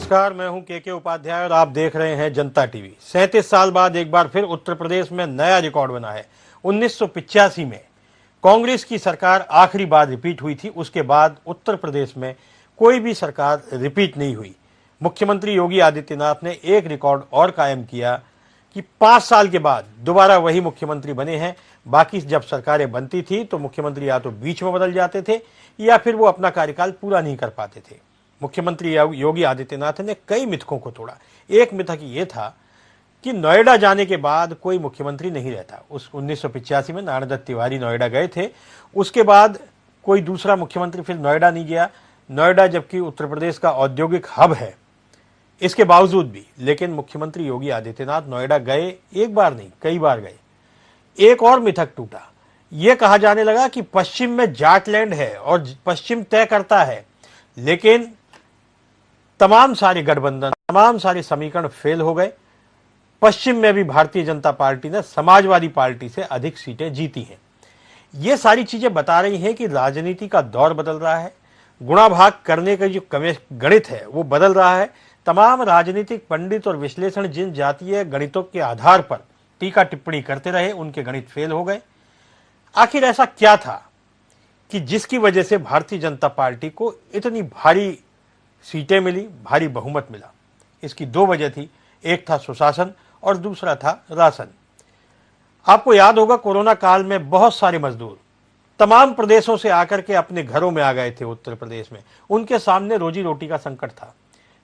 नमस्कार, मैं हूं के उपाध्याय और आप देख रहे हैं जनता टीवी। 37 साल बाद एक बार फिर उत्तर प्रदेश में नया रिकॉर्ड बना है। 1985 में कांग्रेस की सरकार आखिरी बार रिपीट हुई थी। उसके बाद उत्तर प्रदेश में कोई भी सरकार रिपीट नहीं हुई। मुख्यमंत्री योगी आदित्यनाथ ने एक रिकॉर्ड और कायम किया कि 5 साल के बाद दोबारा वही मुख्यमंत्री बने हैं। बाकी जब सरकारें बनती थी तो मुख्यमंत्री या तो बीच में बदल जाते थे या फिर वो अपना कार्यकाल पूरा नहीं कर पाते थे। मुख्यमंत्री योगी आदित्यनाथ ने कई मिथकों को तोड़ा। एक मिथक ये था कि नोएडा जाने के बाद कोई मुख्यमंत्री नहीं रहता। उस 1985 में नारायण दत्त तिवारी नोएडा गए थे, उसके बाद कोई दूसरा मुख्यमंत्री फिर नोएडा नहीं गया। नोएडा जबकि उत्तर प्रदेश का औद्योगिक हब है, इसके बावजूद भी लेकिन मुख्यमंत्री योगी आदित्यनाथ नोएडा गए, एक बार नहीं कई बार गए। एक और मिथक टूटा। यह कहा जाने लगा कि पश्चिम में जाटलैंड है और पश्चिम तय करता है, लेकिन तमाम सारे गठबंधन, तमाम सारे समीकरण फेल हो गए। पश्चिम में भी भारतीय जनता पार्टी ने समाजवादी पार्टी से अधिक सीटें जीती हैं। ये सारी चीजें बता रही हैं कि राजनीति का दौर बदल रहा है। गुणा भाग करने का जो गणित है वो बदल रहा है। तमाम राजनीतिक पंडित और विश्लेषण जिन जातीय गणितों के आधार पर टीका टिप्पणी करते रहे, उनके गणित फेल हो गए। आखिर ऐसा क्या था कि जिसकी वजह से भारतीय जनता पार्टी को इतनी भारी सीटें मिली, भारी बहुमत मिला? इसकी दो वजह थी। एक था सुशासन और दूसरा था राशन। आपको याद होगा कोरोना काल में बहुत सारे मजदूर तमाम प्रदेशों से आकर के अपने घरों में आ गए थे उत्तर प्रदेश में। उनके सामने रोजी रोटी का संकट था।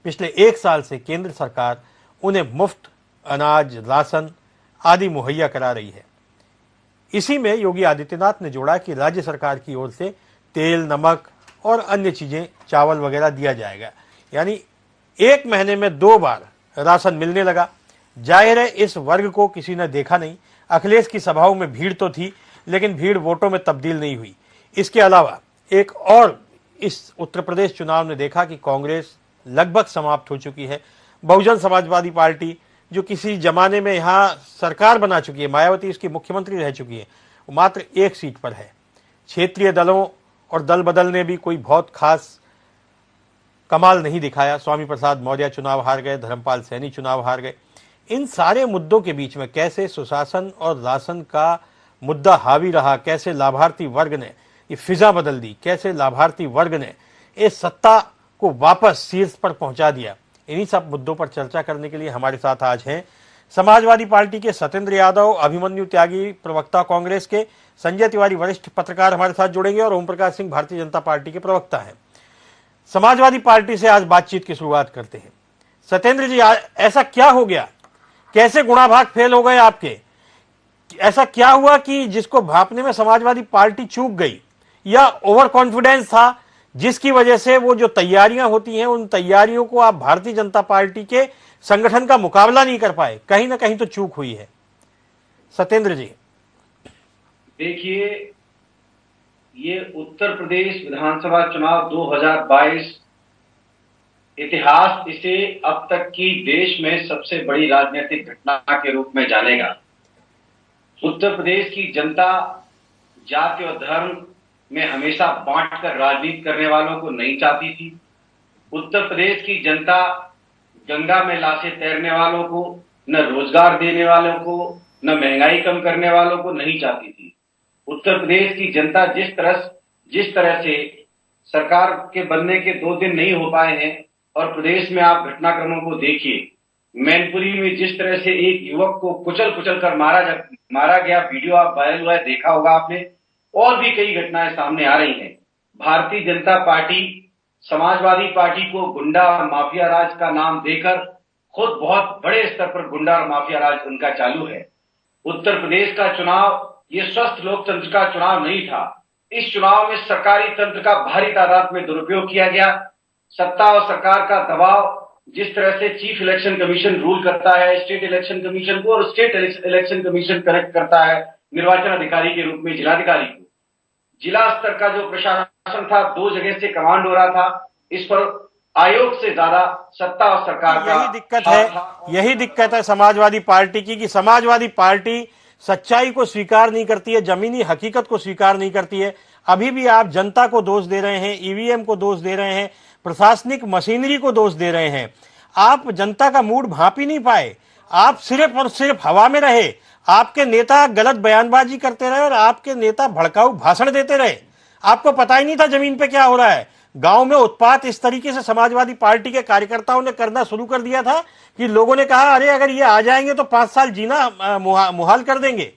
पिछले 1 साल से केंद्र सरकार उन्हें मुफ्त अनाज, राशन आदि मुहैया करा रही है। इसी में योगी आदित्यनाथ ने जोड़ा कि राज्य सरकार की ओर से तेल, नमक और अन्य चीजें, चावल वगैरह दिया जाएगा। यानी 1 महीने में 2 बार राशन मिलने लगा। जाहिर है इस वर्ग को किसी ने देखा नहीं। अखिलेश की सभाओं में भीड़ तो थी, लेकिन भीड़ वोटों में तब्दील नहीं हुई। इसके अलावा एक और इस उत्तर प्रदेश चुनाव ने देखा कि कांग्रेस लगभग समाप्त हो चुकी है। बहुजन समाजवादी पार्टी जो किसी जमाने में यहाँ सरकार बना चुकी है, मायावती इसकी मुख्यमंत्री रह चुकी है, वो मात्र 1 सीट पर है। क्षेत्रीय दलों और दल बदल ने भी कोई बहुत खास कमाल नहीं दिखाया। स्वामी प्रसाद मौर्य चुनाव हार गए, धर्मपाल सैनी चुनाव हार गए। इन सारे मुद्दों के बीच में कैसे सुशासन और राशन का मुद्दा हावी रहा, कैसे लाभार्थी वर्ग ने ये फिजा बदल दी, कैसे लाभार्थी वर्ग ने इस सत्ता को वापस शीर्ष पर पहुंचा दिया, इन्हीं सब मुद्दों पर चर्चा करने के लिए हमारे साथ आज हैं समाजवादी पार्टी के सत्येंद्र यादव, अभिमन्यु त्यागी प्रवक्ता कांग्रेस के, संजय तिवारी वरिष्ठ पत्रकार हमारे साथ जुड़ेंगे और ओम प्रकाश सिंह भारतीय जनता पार्टी के प्रवक्ता हैं। समाजवादी पार्टी से आज बातचीत की शुरुआत करते हैं। सत्येंद्र जी, ऐसा क्या हो गया? कैसे गुणा भाग फेल हो गए आपके? ऐसा क्या हुआ कि जिसको भांपने में समाजवादी पार्टी चूक गई, या ओवर कॉन्फिडेंस था जिसकी वजह से वो जो तैयारियां होती हैं उन तैयारियों को आप भारतीय जनता पार्टी के संगठन का मुकाबला नहीं कर पाए? कहीं ना कहीं तो चूक हुई है। सत्येंद्र जी, देखिए, ये उत्तर प्रदेश विधानसभा चुनाव 2022 इतिहास इसे अब तक की देश में सबसे बड़ी राजनीतिक घटना के रूप में जानेगा। उत्तर प्रदेश की जनता जाति और धर्म में हमेशा बांटकर राजनीति करने वालों को नहीं चाहती थी। उत्तर प्रदेश की जनता गंगा में लाशें तैरने वालों को, न रोजगार देने वालों को, न महंगाई कम करने वालों को नहीं चाहती थी। उत्तर प्रदेश की जनता जिस तरह से सरकार के बनने के 2 दिन नहीं हो पाए हैं और प्रदेश में आप घटनाक्रमों को देखिए। मैनपुरी में जिस तरह से एक युवक को कुचल कर मारा गया, वीडियो आप वायरल हुआ है, देखा होगा आपने। और भी कई घटनाएं सामने आ रही हैं। भारतीय जनता पार्टी समाजवादी पार्टी को गुंडा और माफिया राज का नाम देकर खुद बहुत बड़े स्तर पर गुंडा और माफिया राज उनका चालू है। उत्तर प्रदेश का चुनाव ये स्वस्थ लोकतंत्र का चुनाव नहीं था। इस चुनाव में सरकारी तंत्र का भारी तादाद में दुरुपयोग किया गया। सत्ता और सरकार का दबाव, जिस तरह से चीफ इलेक्शन कमीशन रूल करता है स्टेट इलेक्शन कमीशन को, और स्टेट इलेक्शन कमीशन करेक्ट करता है निर्वाचन अधिकारी के रूप में जिलाधिकारी को। जिला स्तर का जो प्रशासन था 2 जगह से कमांड हो रहा था। इस पर आयोग से ज्यादा सत्ता और सरकार का यही दिक्कत है समाजवादी पार्टी की, कि समाजवादी पार्टी सच्चाई को स्वीकार नहीं करती है, जमीनी हकीकत को स्वीकार नहीं करती है। अभी भी आप जनता को दोष दे रहे हैं, ईवीएम को दोष दे रहे हैं, प्रशासनिक मशीनरी को दोष दे रहे हैं। आप जनता का मूड भांप ही नहीं पाए। आप सिर्फ और सिर्फ हवा में रहे। आपके नेता गलत बयानबाजी करते रहे और आपके नेता भड़काऊ भाषण देते रहे। आपको पता ही नहीं था जमीन पे क्या हो रहा है। गांव में उत्पात इस तरीके से समाजवादी पार्टी के कार्यकर्ताओं ने करना शुरू कर दिया था कि लोगों ने कहा, अरे अगर ये आ जाएंगे तो 5 साल जीना मुहाल कर देंगे।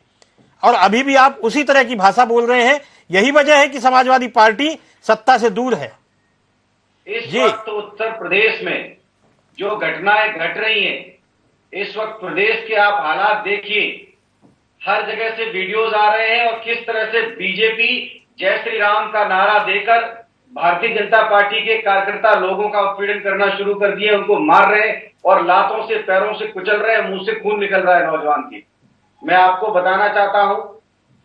और अभी भी आप उसी तरह की भाषा बोल रहे हैं। यही वजह है कि समाजवादी पार्टी सत्ता से दूर है। इस वक्त उत्तर प्रदेश में जो घटनाएं घट रही हैं, इस वक्त प्रदेश के आप हालात देखिए। हर जगह से वीडियोज आ रहे हैं और किस तरह से बीजेपी जय श्री राम का नारा देकर भारतीय जनता पार्टी के कार्यकर्ता लोगों का उत्पीड़न करना शुरू कर दिए, उनको मार रहे हैं और लातों से पैरों से कुचल रहे हैं, मुंह से खून निकल रहा है नौजवान की। मैं आपको बताना चाहता हूं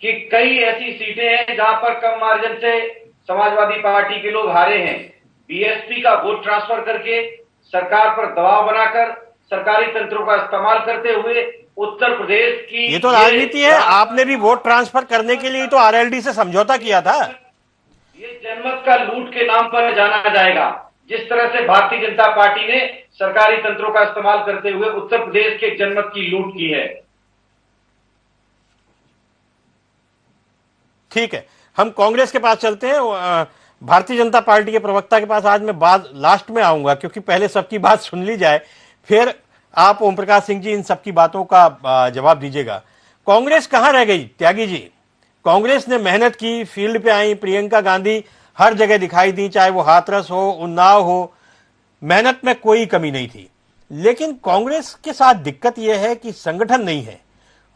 कि कई ऐसी सीटें हैं जहां पर कम मार्जिन से समाजवादी पार्टी के लोग हारे हैं। बीएसपी का वोट ट्रांसफर करके सरकार पर दबाव बनाकर सरकारी तंत्रों का इस्तेमाल करते हुए उत्तर प्रदेश की ये तो राजनीति है। आपने भी वोट ट्रांसफर करने के लिए तो आरएलडी से समझौता किया था। ये जनमत का लूट के नाम पर जाना जाएगा। जिस तरह से भारतीय जनता पार्टी ने सरकारी तंत्रों का इस्तेमाल करते हुए उत्तर प्रदेश के जनमत की लूट की है। ठीक है, हम कांग्रेस के पास चलते हैं। भारतीय जनता पार्टी के प्रवक्ता के पास आज मैं बात लास्ट में आऊंगा, क्योंकि पहले सबकी बात सुन ली जाए, फिर आप ओम प्रकाश सिंह जी इन सबकी बातों का जवाब दीजिएगा। कांग्रेस कहां रह गई त्यागी जी? कांग्रेस ने मेहनत की, फील्ड पे आई, प्रियंका गांधी हर जगह दिखाई दी, चाहे वो हाथरस हो, उन्नाव हो, मेहनत में कोई कमी नहीं थी। लेकिन कांग्रेस के साथ दिक्कत यह है कि संगठन नहीं है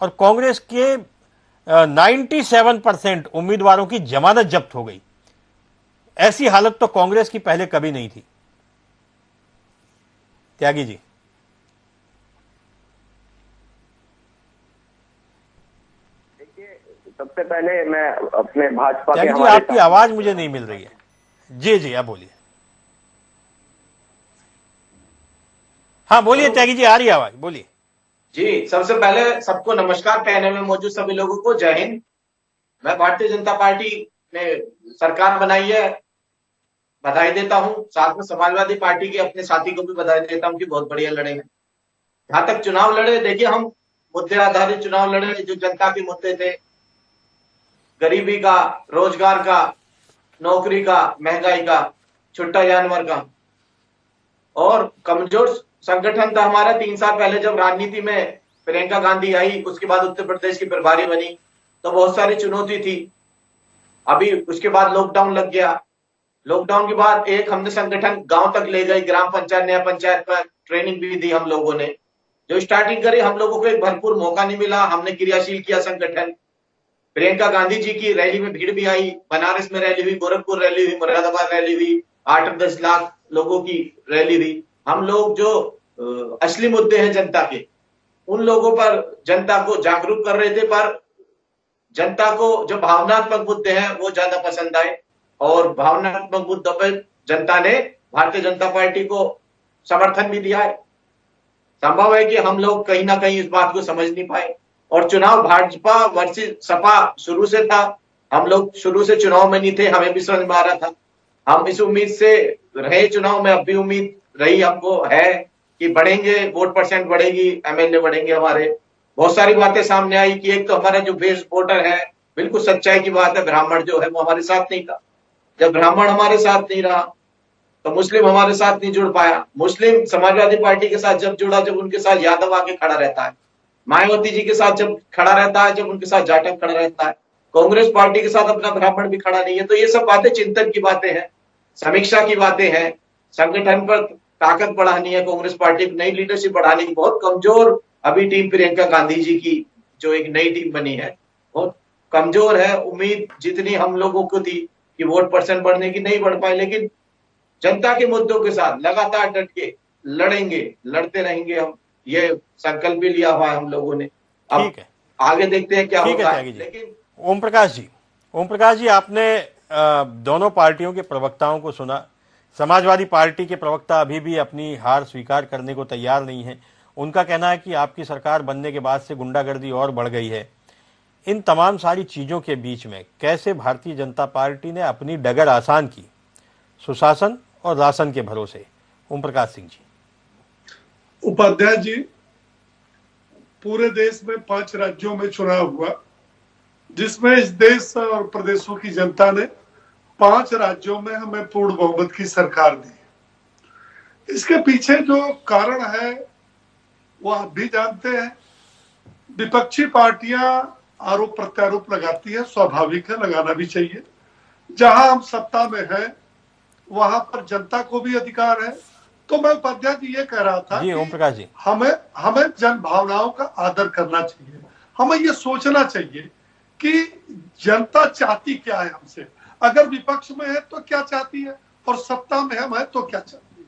और कांग्रेस के 97% उम्मीदवारों की जमानत जब्त हो गई। ऐसी हालत तो कांग्रेस की पहले कभी नहीं थी। त्यागी जी। देखिए, सबसे पहले मैं अपने भाजपा के त्यागी जी, आपकी आवाज मुझे नहीं मिल रही है। जी जी, आप बोलिए। हाँ बोलिए त्यागी जी, आ रही है आवाज, बोलिए। जी, सबसे पहले सबको नमस्कार। पैनल में मौजूद सभी लोगों को जय हिंद। मैं भारतीय जनता पार्टी ने सरकार बनाई है, बधाई देता हूं। साथ में समाजवादी पार्टी के अपने साथी को भी बधाई देता हूं कि बहुत बढ़िया लड़े हैं। जहां तक चुनाव लड़े, देखिए हम मुद्दे आधारित चुनाव लड़े। जो जनता के मुद्दे थे, गरीबी का, रोजगार का, नौकरी का, महंगाई का, छुट्टा जानवर का, और कमजोर संगठन था हमारा। 3 साल पहले जब राजनीति में प्रियंका गांधी आई, उसके बाद उत्तर प्रदेश की प्रभारी बनी, तो बहुत सारी चुनौती थी। अभी उसके बाद लॉकडाउन लग गया। लॉकडाउन के बाद एक हमने संगठन गांव तक ले गए, ग्राम पंचायत, नया पंचायत पर ट्रेनिंग भी दी हम लोगों ने। जो स्टार्टिंग करी, हम लोगों को एक भरपूर मौका नहीं मिला, हमने क्रियाशील किया संगठन। प्रियंका गांधी जी की रैली में भीड़ भी आई, बनारस में रैली हुई, गोरखपुर रैली हुई, मुरादाबाद रैली हुई, 8-10 लाख लोगों की रैली हुई। हम लोग जो असली मुद्दे हैं जनता के, उन लोगों पर जनता को जागरूक कर रहे थे। पर जनता को जो भावनात्मक मुद्दे हैं वो ज्यादा पसंद आए और भावनात्मक मुद्दों पर जनता ने भारतीय जनता पार्टी को समर्थन भी दिया है। संभव है कि हम लोग कहीं ना कहीं इस बात को समझ नहीं पाए। और चुनाव भाजपा वर्सेस सपा शुरू से था। हम लोग शुरू से चुनाव में नहीं थे, हमें भी समझ में आ रहा था। हम इस उम्मीद से रहे चुनाव में, अब भी उम्मीद रही हमको है कि बढ़ेंगे, वोट परसेंट बढ़ेगी, एमएलए बढ़ेंगे हमारे। बहुत सारी बातें सामने आई कि एक तो हमारा जो बेस वोटर है, बिल्कुल सच्चाई की बात है, ब्राह्मण जो है वो हमारे साथ नहीं था। जब ब्राह्मण हमारे साथ नहीं रहा तो मुस्लिम हमारे साथ नहीं जुड़ पाया। मुस्लिम समाजवादी पार्टी के साथ जब जुड़ा, जब उनके साथ यादव आके खड़ा रहता है, मायावती जी के साथ जब खड़ा रहता है, जब उनके साथ जाटव खड़ा रहता है, कांग्रेस पार्टी के साथ अपना ब्राह्मण भी खड़ा नहीं है। तो ये सब बातें चिंतन की बातें हैं, समीक्षा की बातें हैं। संगठन पर ताकत बढ़ानी है, कांग्रेस पार्टी की नई लीडरशिप बढ़ानी की। बहुत कमजोर अभी टीम प्रियंका गांधी जी की जो एक नई टीम बनी है बहुत कमजोर है। उम्मीद जितनी हम लोगों को थी कि वोट परसेंट बढ़ने की, नहीं बढ़ पाए। लेकिन जनता के मुद्दों के साथ लगातार डट के लड़ेंगे, लड़ते रहेंगे। हम ये संकल्प भी लिया हुआ है हम लोगों ने। अब आगे देखते हैं क्या होगा। लेकिन ओम प्रकाश जी, आपने दोनों पार्टियों के प्रवक्ताओं को सुना। समाजवादी पार्टी के प्रवक्ता अभी भी अपनी हार स्वीकार करने को तैयार नहीं है। उनका कहना है कि आपकी सरकार बनने के बाद से गुंडागर्दी और बढ़ गई है। इन तमाम सारी चीजों के बीच में कैसे भारतीय जनता पार्टी ने अपनी डगर आसान की, सुशासन और राशन के भरोसे? ओम प्रकाश सिंह जी। उपाध्याय जी, पूरे देश में 5 राज्यों में चुनाव हुआ, जिसमें इस देश और प्रदेशों की जनता ने 5 राज्यों में हमें पूर्ण बहुमत की सरकार दी। इसके पीछे जो कारण है वो आप भी जानते हैं। विपक्षी पार्टियां आरोप प्रत्यारोप लगाती है, स्वाभाविक है, लगाना भी चाहिए। जहां हम सत्ता में हैं वहां पर जनता को भी अधिकार है। तो मैं उपाध्याय जी ये कह रहा था जी ओम कि प्रकाश जी, हमें जन भावनाओं का आदर करना चाहिए। हमें ये सोचना चाहिए कि जनता चाहती क्या है हमसे। अगर विपक्ष में है तो क्या चाहती है, और सत्ता में हम है तो क्या चाहती है।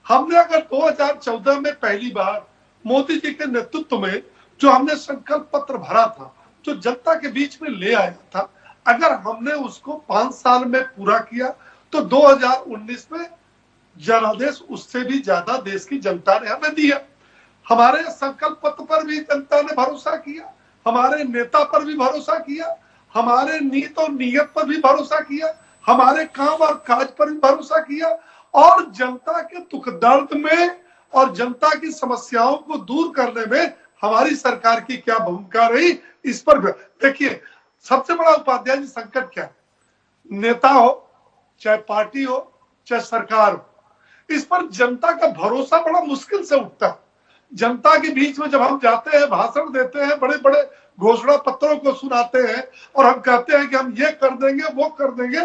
हमने अगर 2014 में पहली बार मोदी जी के नेतृत्व में जो हमने संकल्प पत्र भरा था, जो जनता के बीच में ले आया था, अगर हमने उसको 5 साल में पूरा किया तो 2019 में जनादेश उससे भी ज्यादा देश की जनता ने हमें दिया। हमारे संकल्प पत्र पर भी जनता ने भरोसा किया, हमारे नेता पर भी भरोसा किया, हमारे नीत और नियत पर भी भरोसा किया, हमारे काम और काज पर भी भरोसा किया, और जनता के दुख दर्द में और जनता की समस्याओं को दूर करने में हमारी सरकार की क्या भूमिका रही, इस पर देखिए। सबसे बड़ा उपाध्याय जी संकट क्या है, नेता हो चाहे पार्टी हो चाहे सरकार हो, इस पर जनता का भरोसा बड़ा मुश्किल से उठता है। जनता के बीच में जब हम जाते हैं, भाषण देते हैं, बड़े बड़े घोषणा पत्रों को सुनाते हैं और हम कहते हैं कि हम ये कर देंगे वो कर देंगे,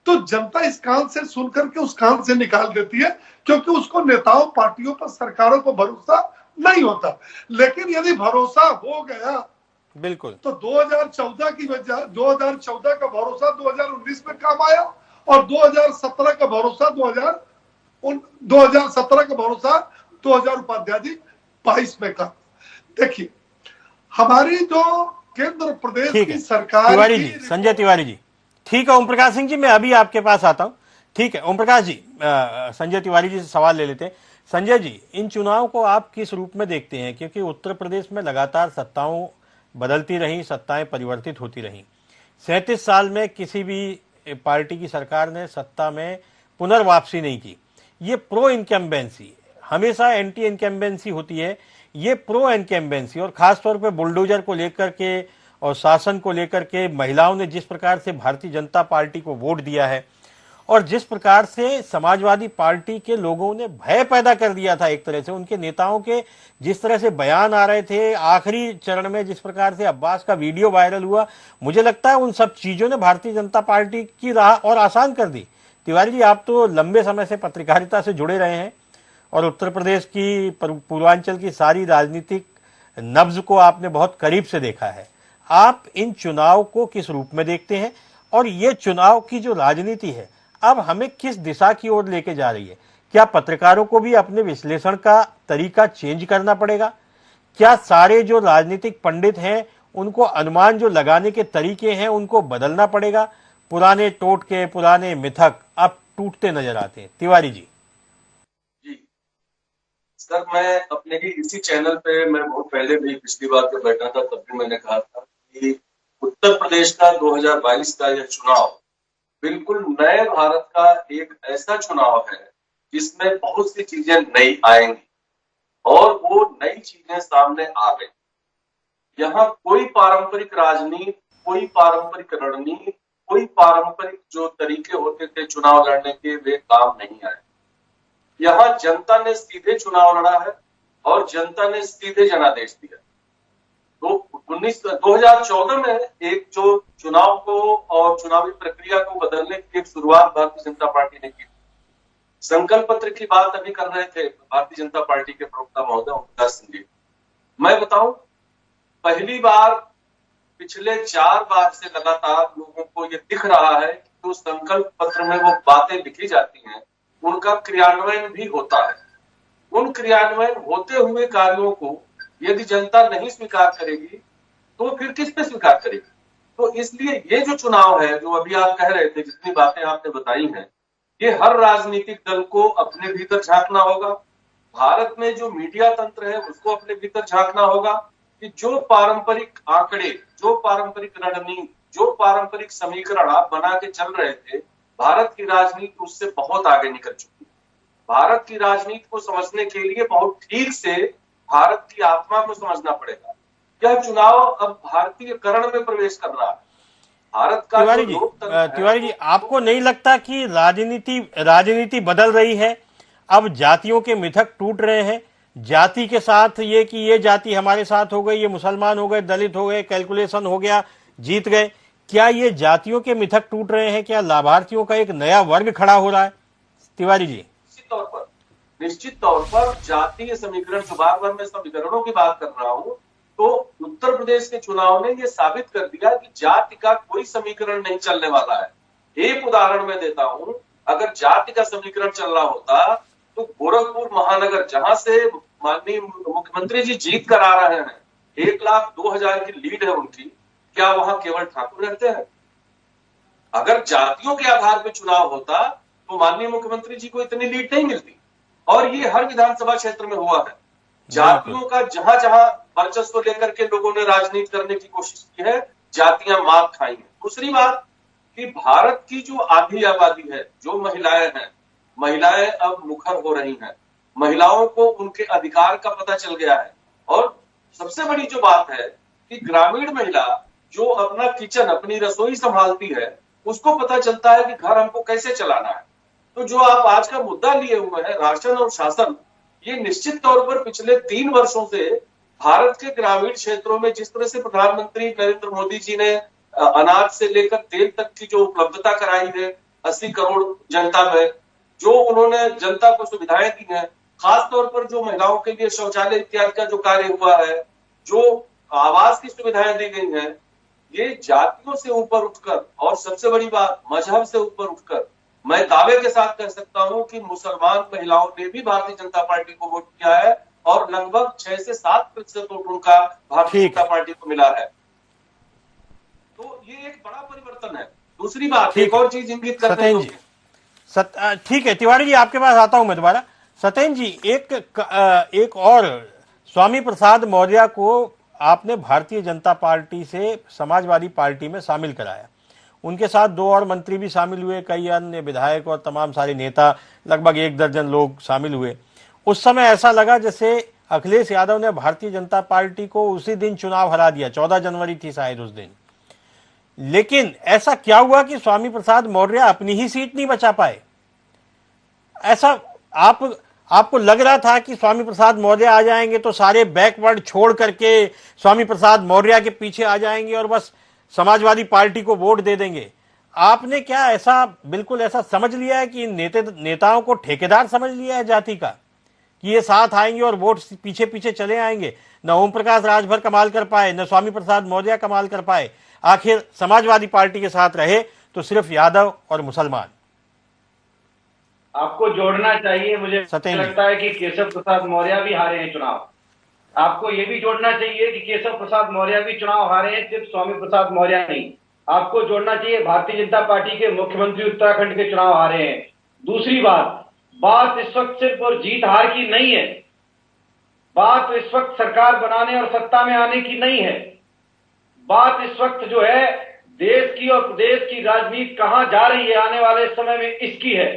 तो जनता इस कान से सुनकर के उस कान से निकाल देती है, क्योंकि उसको नेताओं, पार्टियों पर, सरकारों पर भरोसा नहीं होता। लेकिन यदि भरोसा हो गया बिल्कुल, तो 2014 की वजह 2014 का भरोसा 2019 में काम आया, और 2017 का भरोसा 2017 का भरोसा 2000 उपाध्याय जी 22 में काम। देखिए, हमारी जो केंद्र प्रदेश ठीक की है सरकार तिवारी की जी, संजय तिवारी जी। ठीक है ओम प्रकाश सिंह जी, मैं अभी आपके पास आता हूं। ठीक है ओम प्रकाश जी, संजय तिवारी जी से सवाल ले लेते हैं। संजय जी, इन चुनाव को आप किस रूप में देखते हैं? क्योंकि उत्तर प्रदेश में लगातार सत्ताओं बदलती रही, सत्ताएं परिवर्तित होती रहीं। 37 साल में किसी भी पार्टी की सरकार ने सत्ता में पुनर्वापसी नहीं की। ये प्रो इनकम्बेंसी, हमेशा एंटी इनकम्बेंसी होती है, ये प्रो इनकम्बेंसी, और खासतौर पे बुलडोजर को लेकर के और शासन को लेकर के महिलाओं ने जिस प्रकार से भारतीय जनता पार्टी को वोट दिया है, और जिस प्रकार से समाजवादी पार्टी के लोगों ने भय पैदा कर दिया था एक तरह से, उनके नेताओं के जिस तरह से बयान आ रहे थे, आखिरी चरण में जिस प्रकार से अब्बास का वीडियो वायरल हुआ, मुझे लगता है उन सब चीजों ने भारतीय जनता पार्टी की राह और आसान कर दी। तिवारी जी, आप तो लंबे समय से पत्रकारिता से जुड़े रहे हैं और उत्तर प्रदेश की, पूर्वांचल की सारी राजनीतिक नब्ज को आपने बहुत करीब से देखा है। आप इन चुनाव को किस रूप में देखते हैं, और ये चुनाव की जो राजनीति है अब हमें किस दिशा की ओर लेके जा रही है? क्या पत्रकारों को भी अपने विश्लेषण का तरीका चेंज करना पड़ेगा? क्या सारे जो राजनीतिक पंडित हैं उनको अनुमान जो लगाने के तरीके हैं उनको बदलना पड़ेगा? पुराने टोटके, पुराने मिथक अब टूटते नजर आते हैं। तिवारी जी। जी सर, मैं अपने ही इसी चैनल पे, मैं बहुत पहले भी पिछली बार जब बैठा था तब भी मैंने कहा था कि उत्तर प्रदेश का 2022 का यह चुनाव बिल्कुल नए भारत का एक ऐसा चुनाव है जिसमें बहुत सी चीजें नई आएंगी, और वो नई चीजें सामने आ गई। यहाँ कोई पारंपरिक राजनीति, कोई पारंपरिक रणनीति, कोई पारंपरिक जो तरीके होते थे चुनाव लड़ने के, वे काम नहीं आए। यहाँ जनता ने सीधे चुनाव लड़ा है और जनता ने सीधे जनादेश दिया। तो 2014 में एक जो चुनाव को और चुनावी प्रक्रिया को बदलने की एक शुरुआत भारतीय जनता पार्टी ने की। संकल्प पत्र की बात अभी कर रहे थे भारतीय जनता पार्टी के प्रवक्ता महोदय ओम प्रकाश सिंह जी। मैं बताऊं, पहली बार पिछले 4 बार से लगातार लोगों को ये दिख रहा है कि जो संकल्प पत्र में वो बातें लिखी जाती हैं उनका क्रियान्वयन भी होता है। उन क्रियान्वयन होते हुए कार्यों को यदि जनता नहीं स्वीकार करेगी तो फिर किस पे स्वीकार करेगी? तो इसलिए ये जो चुनाव है, जो अभी आप कह रहे थे, जितनी बातें आपने बताई हैं, ये हर राजनीतिक दल को अपने भीतर झांकना होगा। भारत में जो मीडिया तंत्र है उसको अपने भीतर झांकना होगा कि जो पारंपरिक आंकड़े, जो पारंपरिक रणनीति, जो पारंपरिक समीकरण आप बना के चल रहे थे, भारत की राजनीति उससे बहुत आगे निकल चुकी है। भारत की राजनीति को समझने के लिए बहुत ठीक से भारत की आत्मा को समझना पड़ेगा। यह चुनाव अब भारतीय करण में प्रवेश कर रहा है। भारत का तिवारी जो जी, लोकतंत्र है, तिवारी जी, आपको नहीं लगता कि राजनीति बदल रही है? अब जातियों के मिथक टूट रहे हैं। जाति के साथ ये कि ये जाति हमारे साथ हो गई, ये मुसलमान हो गए, दलित हो गए, कैलकुलेशन हो गया, जीत गए। क्या ये जातियों के मिथक टूट रहे हैं? क्या लाभार्थियों का एक नया वर्ग खड़ा हो रहा है? तिवारी जी, निश्चित तौर पर जातीय समीकरण, जो बार मैं समीकरणों की बात कर रहा हूं, तो उत्तर प्रदेश के चुनाव ने यह साबित कर दिया कि जाति का कोई समीकरण नहीं चलने वाला है। एक उदाहरण मैं देता हूं, अगर जाति का समीकरण चल रहा होता तो गोरखपुर महानगर, जहां से माननीय मुख्यमंत्री जी जीत कर आ रहे हैं, 1,02,000 की लीड है उनकी, क्या वहां केवल ठाकुर रहते हैं? अगर जातियों के आधार पर चुनाव होता तो माननीय मुख्यमंत्री जी को इतनी लीड नहीं मिलती। और ये हर विधानसभा क्षेत्र में हुआ है। जातियों का जहां जहां वर्चस्व लेकर के लोगों ने राजनीति करने की कोशिश की है, जातियां मात खाई हैं। दूसरी बात कि भारत की जो आधी आबादी है, जो महिलाएं हैं, महिलाएं अब मुखर हो रही हैं। महिलाओं को उनके अधिकार का पता चल गया है। और सबसे बड़ी जो बात है कि ग्रामीण महिला जो अपना किचन, अपनी रसोई संभालती है, उसको पता चलता है कि घर हमको कैसे चलाना है। तो जो आप आज का मुद्दा लिए हुए हैं, राशन और शासन, ये निश्चित तौर पर पिछले 3 वर्षों से भारत के ग्रामीण क्षेत्रों में जिस तरह से प्रधानमंत्री नरेंद्र मोदी जी ने अनाज से लेकर तेल तक की जो उपलब्धता कराई है 80 करोड़ जनता में, जो उन्होंने जनता को सुविधाएं दी हैं, खास तौर पर जो महिलाओं के लिए शौचालय इत्यादि का जो कार्य हुआ है, जो आवास की सुविधाएं दी गई हैं, ये जातियों से ऊपर उठकर, और सबसे बड़ी बात मजहब से ऊपर उठकर, मैं दावे के साथ कह सकता हूं कि मुसलमान महिलाओं ने भी भारतीय जनता पार्टी को वोट किया है और लगभग 6 से 7% वोट उनका भारतीय जनता पार्टी को मिला है। तो ये एक बड़ा परिवर्तन है। दूसरी बात, एक और चीज इंगित करते हैं। ठीक है तिवारी जी, आपके पास आता हूं मैं दोबारा। सत्येंद्र जी, एक और स्वामी प्रसाद मौर्य को आपने भारतीय जनता पार्टी से समाजवादी पार्टी में शामिल कराया। उनके साथ 2 और मंत्री भी शामिल हुए, कई अन्य विधायक और तमाम सारे नेता, लगभग 1 दर्जन लोग शामिल हुए। उस समय ऐसा लगा जैसे अखिलेश यादव ने भारतीय जनता पार्टी को उसी दिन चुनाव हरा दिया। 14 जनवरी थी शायद उस दिन। लेकिन ऐसा क्या हुआ कि स्वामी प्रसाद मौर्य अपनी ही सीट नहीं बचा पाए? ऐसा आपको लग रहा था कि स्वामी प्रसाद मौर्य आ जाएंगे तो सारे बैकवर्ड छोड़ करके स्वामी प्रसाद मौर्य के पीछे आ जाएंगे और बस समाजवादी पार्टी को वोट दे देंगे? आपने क्या ऐसा बिल्कुल ऐसा समझ लिया है कि नेताओं को ठेकेदार समझ लिया है जाति का, कि ये साथ आएंगे और वोट पीछे पीछे चले आएंगे? न ओम प्रकाश राजभर कमाल कर पाए, न स्वामी प्रसाद मौर्य कमाल कर पाए। आखिर समाजवादी पार्टी के साथ रहे तो सिर्फ यादव और मुसलमान। आपको जोड़ना चाहिए, मुझे लगता है कि केशव प्रसाद मौर्य भी हारे हैं चुनाव। आपको ये भी जोड़ना चाहिए कि केशव प्रसाद मौर्य भी चुनाव हारे हैं, सिर्फ स्वामी प्रसाद मौर्य नहीं। आपको जोड़ना चाहिए भारतीय जनता पार्टी के मुख्यमंत्री उत्तराखंड के चुनाव हारे हैं। दूसरी बात इस वक्त सिर्फ और जीत हार की नहीं है, बात इस वक्त सरकार बनाने और सत्ता में आने की नहीं है। बात इस वक्त जो है देश की और प्रदेश की राजनीति कहां जा रही है आने वाले समय में, इसकी है।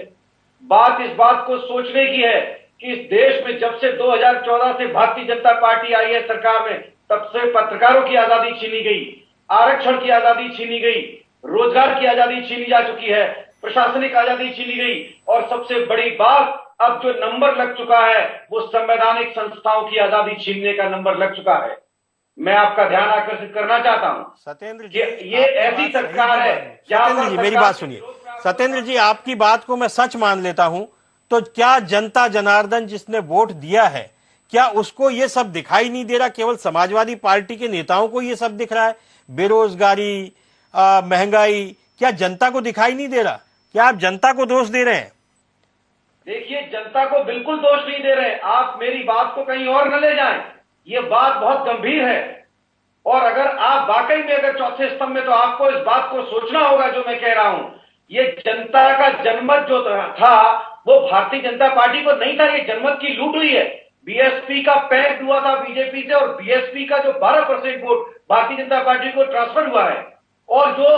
बात इस बात को सोचने की है कि इस देश में जब से 2014 से भारतीय जनता पार्टी आई है सरकार में, तब से पत्रकारों की आजादी छीनी गई, आरक्षण की आजादी छीनी गई, रोजगार की आजादी छीनी जा चुकी है, प्रशासनिक आजादी छीनी गई, और सबसे बड़ी बात, अब जो नंबर लग चुका है वो संवैधानिक संस्थाओं की आजादी छीनने का नंबर लग चुका है। मैं आपका ध्यान आकर्षित करना चाहता हूं सत्येंद्र जी, ये ऐसी सरकार है। सत्येंद्र जी मेरी बात सुनिए। सत्येंद्र जी, आपकी बात को मैं सच मान लेता हूं, तो क्या जनता जनार्दन जिसने वोट दिया है, क्या उसको ये सब दिखाई नहीं दे रहा? केवल समाजवादी पार्टी के नेताओं को ये सब दिख रहा है? बेरोजगारी, महंगाई, क्या जनता को दिखाई नहीं दे रहा? क्या आप जनता को दोष दे रहे हैं? देखिए, जनता को बिल्कुल दोष नहीं दे रहे। आप मेरी बात को कहीं और न ले जाएं। ये बात बहुत गंभीर है, और अगर आप वाकई में अगर चौथे स्तंभ में, तो आपको इस बात को सोचना होगा जो मैं कह रहा हूं। ये जनता का जनमत जो था वो भारतीय जनता पार्टी को नहीं था, ये जनमत की लूट हुई है। बीएसपी का पैक्ट हुआ था बीजेपी से, और बीएसपी का जो 12% वोट भारतीय जनता पार्टी को ट्रांसफर हुआ है, और जो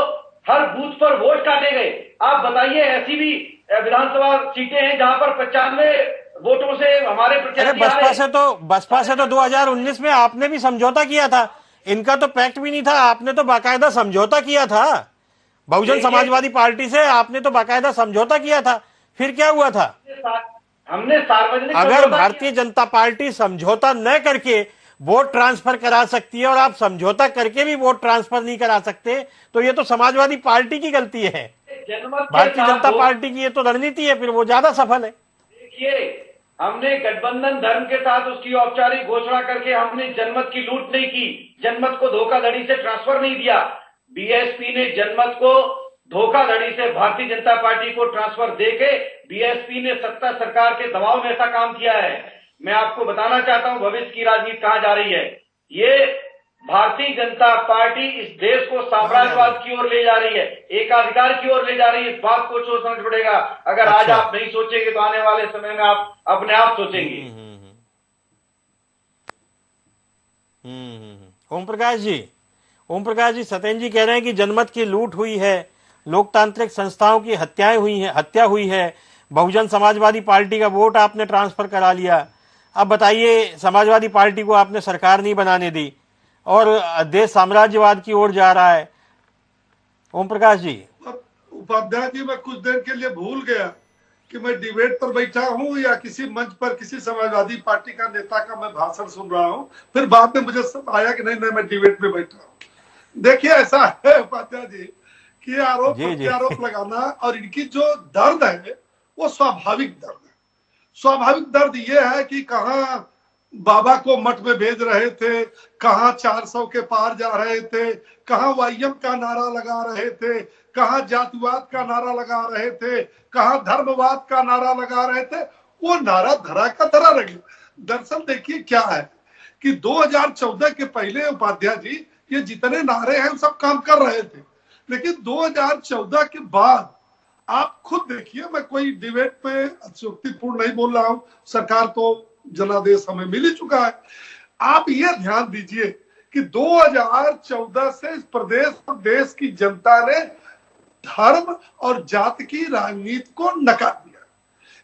हर बूथ पर वोट काटे गए। आप बताइए, ऐसी भी विधानसभा सीटें हैं जहां पर 95 वोटों से हमारे अरे प्रत्याशी बसपा से तो 2019 में आपने भी समझौता किया था। इनका तो पैक्ट भी नहीं था, आपने तो बाकायदा समझौता किया था। बहुजन समाजवादी पार्टी से आपने तो बाकायदा समझौता किया था। फिर क्या हुआ था? हमने सार्वजनिक अगर भारतीय जनता पार्टी समझौता न करके वोट ट्रांसफर करा सकती है और आप समझौता करके भी वोट ट्रांसफर नहीं करा सकते, तो ये तो समाजवादी पार्टी की गलती है। भारतीय जनता पार्टी की ये तो रणनीति है, फिर वो ज्यादा सफल है। देखिए, हमने गठबंधन धर्म के साथ उसकी औपचारिक घोषणा करके हमने जनमत की लूट नहीं की, जनमत को धोखाधड़ी से ट्रांसफर नहीं दिया। बीएसपी ने जनमत को धोखाधड़ी से भारतीय जनता पार्टी को ट्रांसफर देके बीएसपी ने सत्ता सरकार के दबाव में ऐसा काम किया है। मैं आपको बताना चाहता हूं भविष्य की राजनीति कहां जा रही है। ये भारतीय जनता पार्टी इस देश को साम्राज्यवाद की ओर ले जा रही है, एकाधिकार की ओर ले जा रही है। इस बात को सोचना पड़ेगा। अगर आज आप नहीं सोचेंगे तो आने वाले समय में आप अपने आप सोचेंगे। ओम प्रकाश जी, सत्येंद्र जी कह रहे हैं कि जनमत की लूट हुई है, लोकतांत्रिक संस्थाओं की हत्या हुई है, बहुजन समाजवादी पार्टी का वोट आपने ट्रांसफर करा लिया। अब बताइए, समाजवादी पार्टी को आपने सरकार नहीं बनाने दी और देश साम्राज्यवाद की ओर जा रहा है। ओम प्रकाश जी। उपाध्याय जी, मैं कुछ देर के लिए भूल गया कि मैं डिबेट पर बैठा हूं या किसी मंच पर किसी समाजवादी पार्टी का नेता का मैं भाषण सुन रहा हूं। फिर बाद में मुझे आया कि नहीं मैं डिबेट में बैठा हूं। देखिए, ऐसा है उपाध्याय जी कि आरोप प्रत्यारोप लगाना और इनकी जो दर्द है वो स्वाभाविक दर्द है। स्वाभाविक दर्द ये है कि कहां बाबा को मठ में भेज रहे थे, कहां 400 के पार जा रहे थे, कहां वाईएम का नारा लगा रहे थे, कहां जातिवाद का नारा लगा रहे थे, कहां धर्मवाद का नारा लगा रहे थे। वो नारा धरा का धरा रह गया। दरअसल देखिए क्या है कि 2014 के पहले उपाध्याय जी ये जितने नारे हैं सब काम कर रहे थे, लेकिन 2014 के बाद आप खुद देखिए, मैं कोई डिबेट में अत्युक्तिपूर्ण नहीं बोल रहा हूं, सरकार तो जनादेश हमें मिल ही चुका है। आप ये ध्यान दीजिए कि 2014 से इस प्रदेश और देश की जनता ने धर्म और जाति की राजनीति को नकार दिया।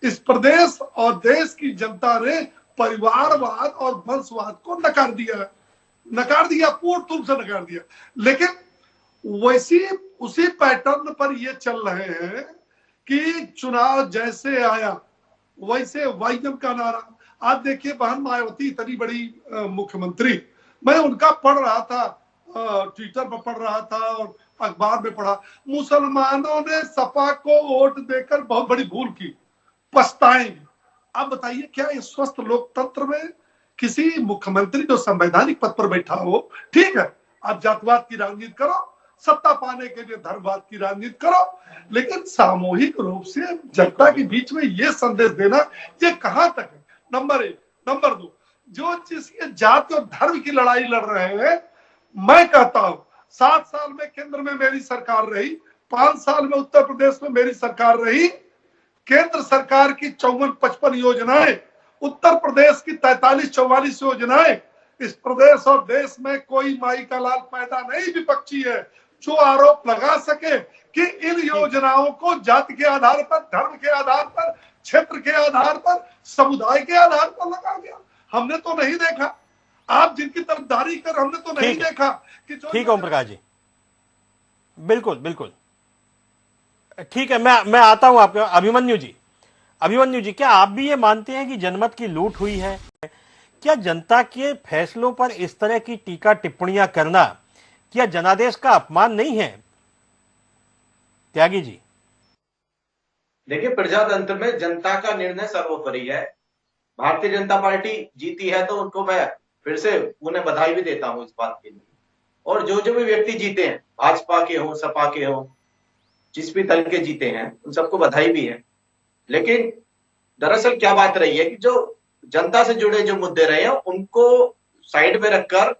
इस प्रदेश और देश की जनता ने परिवारवाद और वंशवाद को नकार दिया, पूर्ण रूप से नकार दिया। लेकिन वैसी उसी पैटर्न पर ये चल रहे हैं कि चुनाव जैसे आया वैसे वाईएम का नारा। आज देखिए, बहन मायावती इतनी बड़ी मुख्यमंत्री, मैं उनका पढ़ रहा था, ट्विटर पर पढ़ रहा था और अखबार में पढ़ा, मुसलमानों ने सपा को वोट देकर बहुत बड़ी भूल की, पछताएंगे। अब बताइए, क्या इस स्वस्थ लोकतंत्र में किसी मुख्यमंत्री जो संवैधानिक पद पर बैठा हो, ठीक है आप जातिवाद की राजनीति करो, सत्ता पाने के लिए धर्मवाद की राजनीति करो, लेकिन सामूहिक रूप से जनता के बीच में ये संदेश देना, ये कहां तक है? नंबर 1। नंबर 2, जो जिसके जाति और धर्म की लड़ाई लड़ रहे हैं, मैं कहता हूं 7 साल में केंद्र में मेरी सरकार रही, 5 साल में उत्तर प्रदेश में मेरी सरकार रही। केंद्र सरकार की 54-55 योजनाएं, उत्तर प्रदेश की 43-44 योजनाएं। इस प्रदेश और देश में कोई माई का लाल पैदा नहीं विपक्षी है जो आरोप लगा सके कि इन योजनाओं को जाति के आधार पर, धर्म के आधार पर, क्षेत्र के आधार पर, समुदाय के आधार पर लगा गया। हमने तो नहीं देखा। आप जिनकी तरफदारी कर, हमने तो नहीं देखा कि जो। ठीक है ओम प्रकाश जी, बिल्कुल बिल्कुल ठीक है। मैं आता हूं आपके अभिमन्यु जी, क्या आप भी ये मानते हैं कि जनमत की लूट हुई है? क्या जनता के फैसलों पर इस तरह की टीका टिप्पणियां करना क्या जनादेश का अपमान नहीं है? त्यागी जी। देखिए, प्रजातंत्र में जनता का निर्णय सर्वोपरि है। भारतीय जनता पार्टी जीती है तो उनको मैं फिर से उन्हें बधाई भी देता हूं इस बात के लिए। और जो भी व्यक्ति जीते हैं, भाजपा के हो, सपा के हो, जिस भी दल के जीते हैं, उन सबको बधाई भी है। लेकिन दरअसल क्या बात रही है कि जो जनता से जुड़े जो मुद्दे रहे हैं उनको साइड में रखकर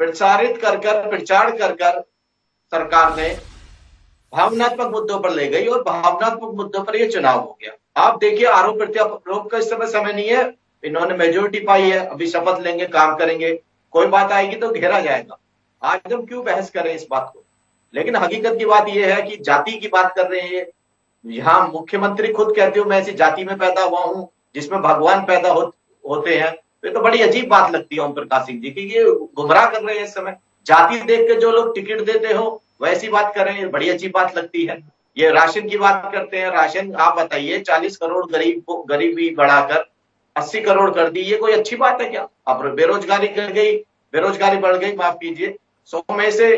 प्रचार कर सरकार ने भावनात्मक मुद्दों पर ले गई और भावनात्मक मुद्दों पर यह चुनाव हो गया। आप देखिए, आरोप प्रत्यारोप का इस समय नहीं है। इन्होंने मेजोरिटी पाई है, अभी शपथ लेंगे, काम करेंगे, कोई बात आएगी तो घेरा जाएगा। आज हम क्यों बहस करें इस बात को? लेकिन हकीकत की बात यह है कि जाति की बात कर रहे हैं। यहाँ मुख्यमंत्री खुद कहते हो मैं ऐसी जाति में पैदा हुआ हूँ जिसमें भगवान पैदा होते हैं। ये तो बड़ी अजीब बात लगती है ओम प्रकाश सिंह जी की, ये गुमराह कर रहे हैं इस समय। जाति देख के जो लोग टिकट देते हो वैसी बात कर रहे हैं, बड़ी अजीब बात लगती है। ये राशन की बात करते हैं, राशन आप बताइए 40 करोड़ गरीबी बढ़ाकर 80 करोड़ कर दी, ये कोई अच्छी बात है क्या? अब बेरोजगारी कर गई, बेरोजगारी बढ़ गई, माफ कीजिए 100 में से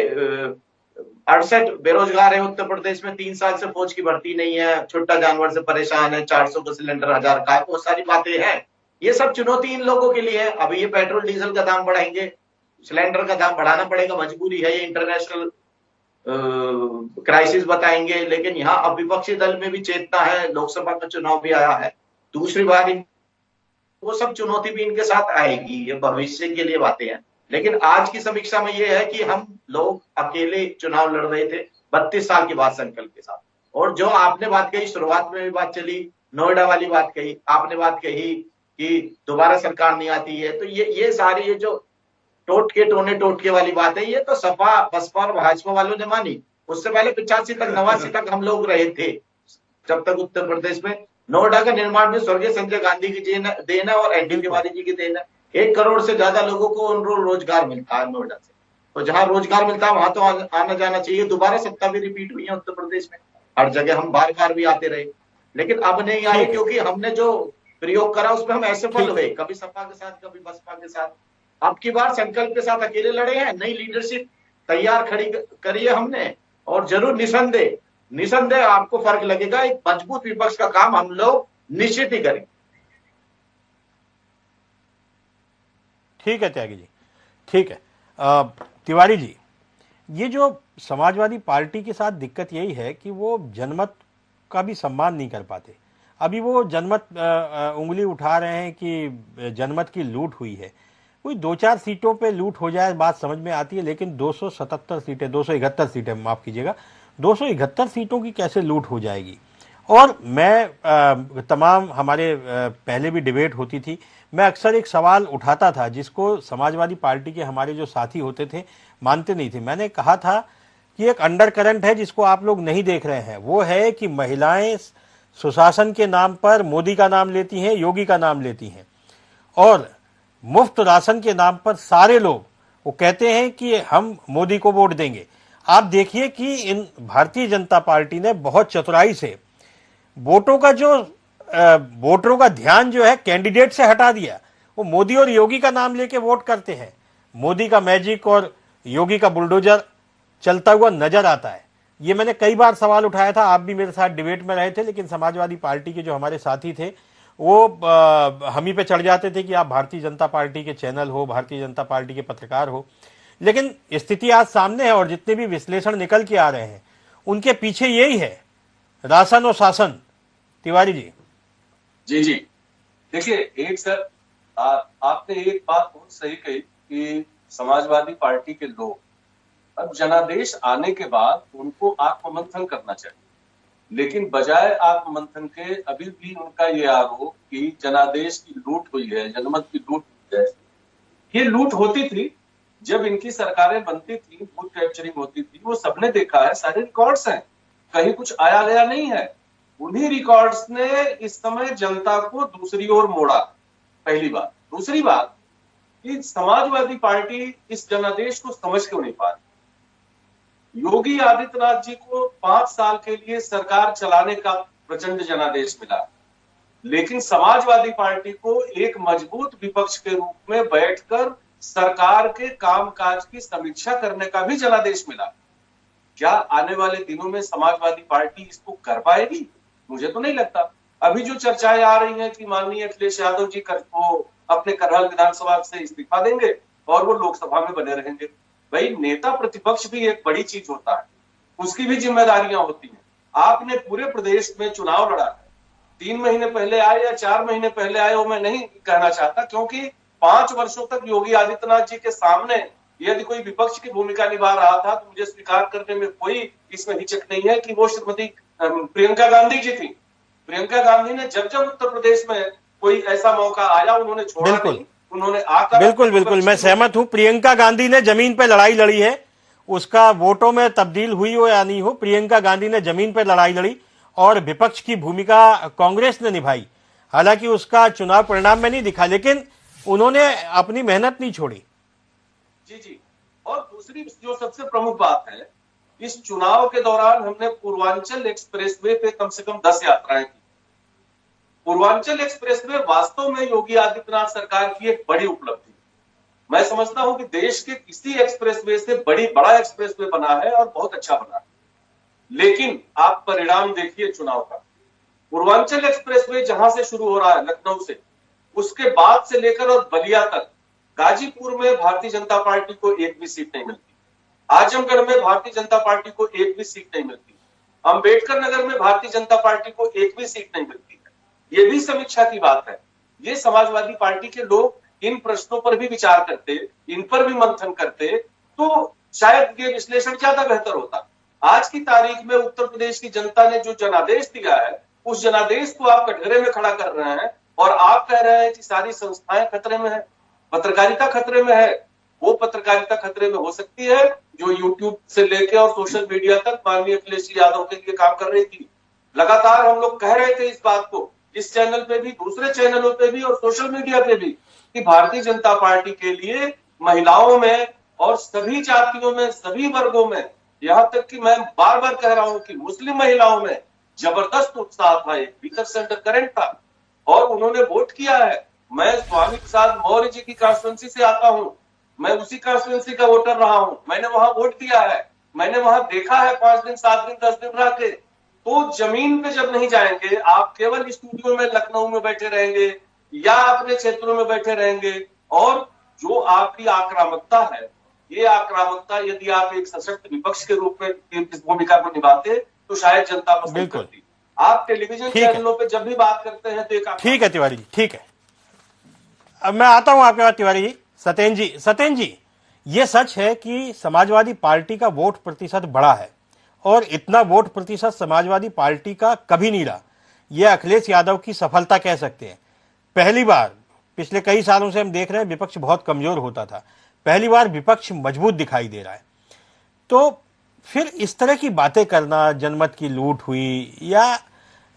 68 बेरोजगार है उत्तर प्रदेश में। 3 साल से फौज की भर्ती नहीं है, छोटा जानवर से परेशान है, 400 का सिलेंडर 1000 का, बहुत सारी बातें हैं। ये सब चुनौती इन लोगों के लिए है। अभी ये पेट्रोल डीजल का दाम बढ़ाएंगे, सिलेंडर का दाम बढ़ाना पड़ेगा, मजबूरी है, ये इंटरनेशनल क्राइसिस बताएंगे। लेकिन यहाँ अब विपक्षी दल में भी चेतना है, लोकसभा का चुनाव भी आया है, दूसरी बार वो सब चुनौती भी इनके साथ आएगी, ये भविष्य के लिए बातें हैं। लेकिन आज की समीक्षा में ये है कि हम लोग अकेले चुनाव लड़ रहे थे 32 साल के बाद संकल्प के साथ। और जो आपने बात कही, शुरुआत में भी बात चली, नोएडा वाली बात कही आपने, बात कही कि दोबारा सरकार नहीं आती है, तो ये सारी ये जो टोटके वाली बात है, ये तो सपा बसपा और भाजपा वालों ने मानी। उससे पहले 85 तक 89 तक हम लोग रहे थे, जब तक उत्तर प्रदेश में नोएडा का निर्माण भी स्वर्गीय संजय गांधी की देन है और एनडी तिवारी जी की देन है। 1 करोड़ से ज्यादा लोगों को रोजगार मिलता है नोएडा से। तो जहां रोजगार मिलता है वहां तो आना जाना चाहिए। दोबारा सत्ता भी रिपीट हुई है उत्तर प्रदेश में, हर जगह हम बार बार भी आते रहे, लेकिन अब नहीं आए क्योंकि हमने जो प्रयोग करा उसमें हम असफल हुए, कभी सपा के साथ कभी बसपा के साथ। अब की बार संकल्प के साथ अकेले लड़े हैं, नई लीडरशिप तैयार खड़ी करी है हमने, और जरूर निसंदेह आपको फर्क लगेगा। एक मजबूत विपक्ष का काम हम लोग निश्चित ही करेंगे। ठीक है त्यागी जी, ठीक है। तिवारी जी, ये जो समाजवादी पार्टी के साथ दिक्कत यही है कि वो जनमत का भी सम्मान नहीं कर पाते। अभी वो जनमत उंगली उठा रहे हैं कि जनमत की लूट हुई है। कोई 2-4 सीटों पे लूट हो जाए बात समझ में आती है, लेकिन 277 सीटें, 271 सीटें, माफ कीजिएगा, 271 सीटों की कैसे लूट हो जाएगी? और मैं तमाम हमारे पहले भी डिबेट होती थी, मैं अक्सर एक सवाल उठाता था जिसको समाजवादी पार्टी के हमारे जो साथी होते थे मानते नहीं थे। मैंने कहा था कि एक अंडर करंट है जिसको आप लोग नहीं देख रहे हैं, वो है कि महिलाएं सुशासन के नाम पर मोदी का नाम लेती हैं, योगी का नाम लेती हैं, और मुफ्त राशन के नाम पर सारे लोग वो कहते हैं कि हम मोदी को वोट देंगे। आप देखिए कि इन भारतीय जनता पार्टी ने बहुत चतुराई से वोटरों का ध्यान जो है कैंडिडेट से हटा दिया। वो मोदी और योगी का नाम लेके वोट करते हैं। मोदी का मैजिक और योगी का बुलडोजर चलता हुआ नजर आता है। ये मैंने कई बार सवाल उठाया था, आप भी मेरे साथ डिबेट में रहे थे, लेकिन समाजवादी पार्टी के जो हमारे साथी थे वो हम ही पे चढ़ जाते थे कि आप भारतीय जनता पार्टी के चैनल हो, भारतीय जनता पार्टी के पत्रकार हो। लेकिन स्थिति आज सामने है और जितने भी विश्लेषण निकल के आ रहे हैं उनके पीछे यही है, राशन और शासन। तिवारी जी। जी देखिए, एक सर आपने एक बात बहुत सही कही कि समाजवादी पार्टी के लोग अब जनादेश आने के बाद उनको आत्ममंथन करना चाहिए, लेकिन बजाय आत्ममंथन के अभी भी उनका ये आरोप कि जनादेश की लूट हुई है, जनमत की लूट हुई है। ये लूट होती थी जब इनकी सरकारें बनती थी, बूथ कैप्चरिंग होती थी, वो सबने देखा है, सारे रिकॉर्ड्स हैं, कहीं कुछ आया गया नहीं है। उन्हीं रिकॉर्ड्स ने इस समय जनता को दूसरी ओर मोड़ा, पहली बात। दूसरी बात कि समाजवादी पार्टी इस जनादेश को समझ क्यों नहीं पा रही। योगी आदित्यनाथ जी को 5 साल के लिए सरकार चलाने का प्रचंड जनादेश मिला, लेकिन समाजवादी पार्टी को एक मजबूत विपक्ष के रूप में बैठकर सरकार के कामकाज की समीक्षा करने का भी जनादेश मिला। क्या आने वाले दिनों में समाजवादी पार्टी इसको कर पाएगी? मुझे तो नहीं लगता। अभी जो चर्चाएं आ रही हैं कि माननीय अखिलेश यादव जी वो अपने करहल विधानसभा से इस्तीफा देंगे और वो लोकसभा में बने रहेंगे। भाई, नेता प्रतिपक्ष भी एक बड़ी चीज होता है, उसकी भी जिम्मेदारियां होती हैं। आपने पूरे प्रदेश में चुनाव लड़ा है, 3 महीने पहले आए या 4 महीने पहले आए, वो मैं नहीं कहना चाहता, क्योंकि 5 वर्षों तक योगी आदित्यनाथ जी के सामने यदि कोई विपक्ष की भूमिका निभा रहा था तो मुझे स्वीकार करने में कोई इसमें हिचक नहीं है कि वो श्रीमती प्रियंका गांधी जी थी। प्रियंका गांधी ने जब जब उत्तर प्रदेश में कोई ऐसा मौका आया उन्होंने छोड़ा नहीं, उन्होंने आकर बिल्कुल मैं सहमत हूं। प्रियंका गांधी ने जमीन पे लड़ाई लड़ी है, उसका वोटों में तब्दील हुई हो या नहीं हो, प्रियंका गांधी ने जमीन पर लड़ाई लड़ी और विपक्ष की भूमिका कांग्रेस ने निभाई। हालांकि उसका चुनाव परिणाम में नहीं दिखा, लेकिन उन्होंने अपनी मेहनत नहीं छोड़ी। जी। और दूसरी जो सबसे प्रमुख बात है, इस चुनाव के दौरान हमने पूर्वांचल एक्सप्रेसवे पे कम से कम 10 यात्राएं की। पूर्वांचल एक्सप्रेसवे वास्तव में योगी आदित्यनाथ सरकार की एक बड़ी उपलब्धि। मैं समझता हूं कि देश के किसी एक्सप्रेसवे से बड़ा एक्सप्रेसवे बना है और बहुत अच्छा बना है। लेकिन आप परिणाम देखिए चुनाव का। पूर्वांचल एक्सप्रेसवे जहां से शुरू हो रहा है लखनऊ से, उसके बाद से लेकर और बलिया तक गाजीपुर में भारतीय जनता पार्टी को एक भी सीट नहीं मिलती। आजमगढ़ में भारतीय जनता पार्टी को एक भी सीट नहीं मिलती। अंबेडकर नगर में भारतीय जनता पार्टी को एक भी सीट नहीं मिलती है। ये भी समीक्षा की बात है। ये समाजवादी पार्टी के लोग इन प्रश्नों पर भी विचार करते, इन पर भी मंथन करते, तो शायद ये विश्लेषण ज्यादा बेहतर होता। आज की तारीख में उत्तर प्रदेश की जनता ने जो जनादेश दिया है, उस जनादेश को आप कटघरे में खड़ा कर रहे हैं और आप कह रहे हैं कि सारी संस्थाएं खतरे में है, पत्रकारिता खतरे में है। वो पत्रकारिता खतरे में हो सकती है जो यूट्यूब से लेकर और सोशल मीडिया तक माननीय अखिलेश यादव के लिए काम कर रही थी। लगातार हम लोग कह रहे थे इस बात को, इस चैनल पे भी, दूसरे चैनलों पे भी और सोशल मीडिया पे भी, कि भारतीय जनता पार्टी के लिए महिलाओं में और सभी जातियों में, सभी वर्गों में, यहां तक कि मैं बार बार कह रहा हूं कि मुस्लिम महिलाओं में जबरदस्त उत्साह था, एक भीतर से अंडर करंट था और उन्होंने वोट किया है। मैं स्वामी प्रसाद मौर्य जी की कॉन्स्टिट्यूंसी से आता हूं, मैं उसी कॉन्स्टिट्यूंसी का वोटर रहा हूं, मैंने वहां वोट दिया है, मैंने वहां देखा है 5 दिन 7 दिन 10 दिन रह के। तो जमीन पे जब नहीं जाएंगे, आप केवल स्टूडियो में लखनऊ में बैठे रहेंगे या अपने क्षेत्रों में बैठे रहेंगे, और जो आपकी आक्रामकता है, ये आक्रामकता यदि आप एक सशक्त विपक्ष के रूप में इस भूमिका को निभाते तो शायद जनता पसंद करती। आप टेलीविजन चैनलों पे जब भी बात करते हैं तो एक ठीक है तिवारी जी, ठीक है। अब मैं आता हूं आपके पास तिवारी जी। सतेन जी, ये सच है कि समाजवादी पार्टी का वोट प्रतिशत बढ़ा है और इतना वोट प्रतिशत समाजवादी पार्टी का कभी नहीं रहा। यह अखिलेश यादव की सफलता कह सकते हैं। पहली बार, पिछले कई सालों से हम देख रहे हैं विपक्ष बहुत कमजोर होता था, पहली बार विपक्ष मजबूत दिखाई दे रहा है। तो फिर इस तरह की बातें करना, जनमत की लूट हुई, या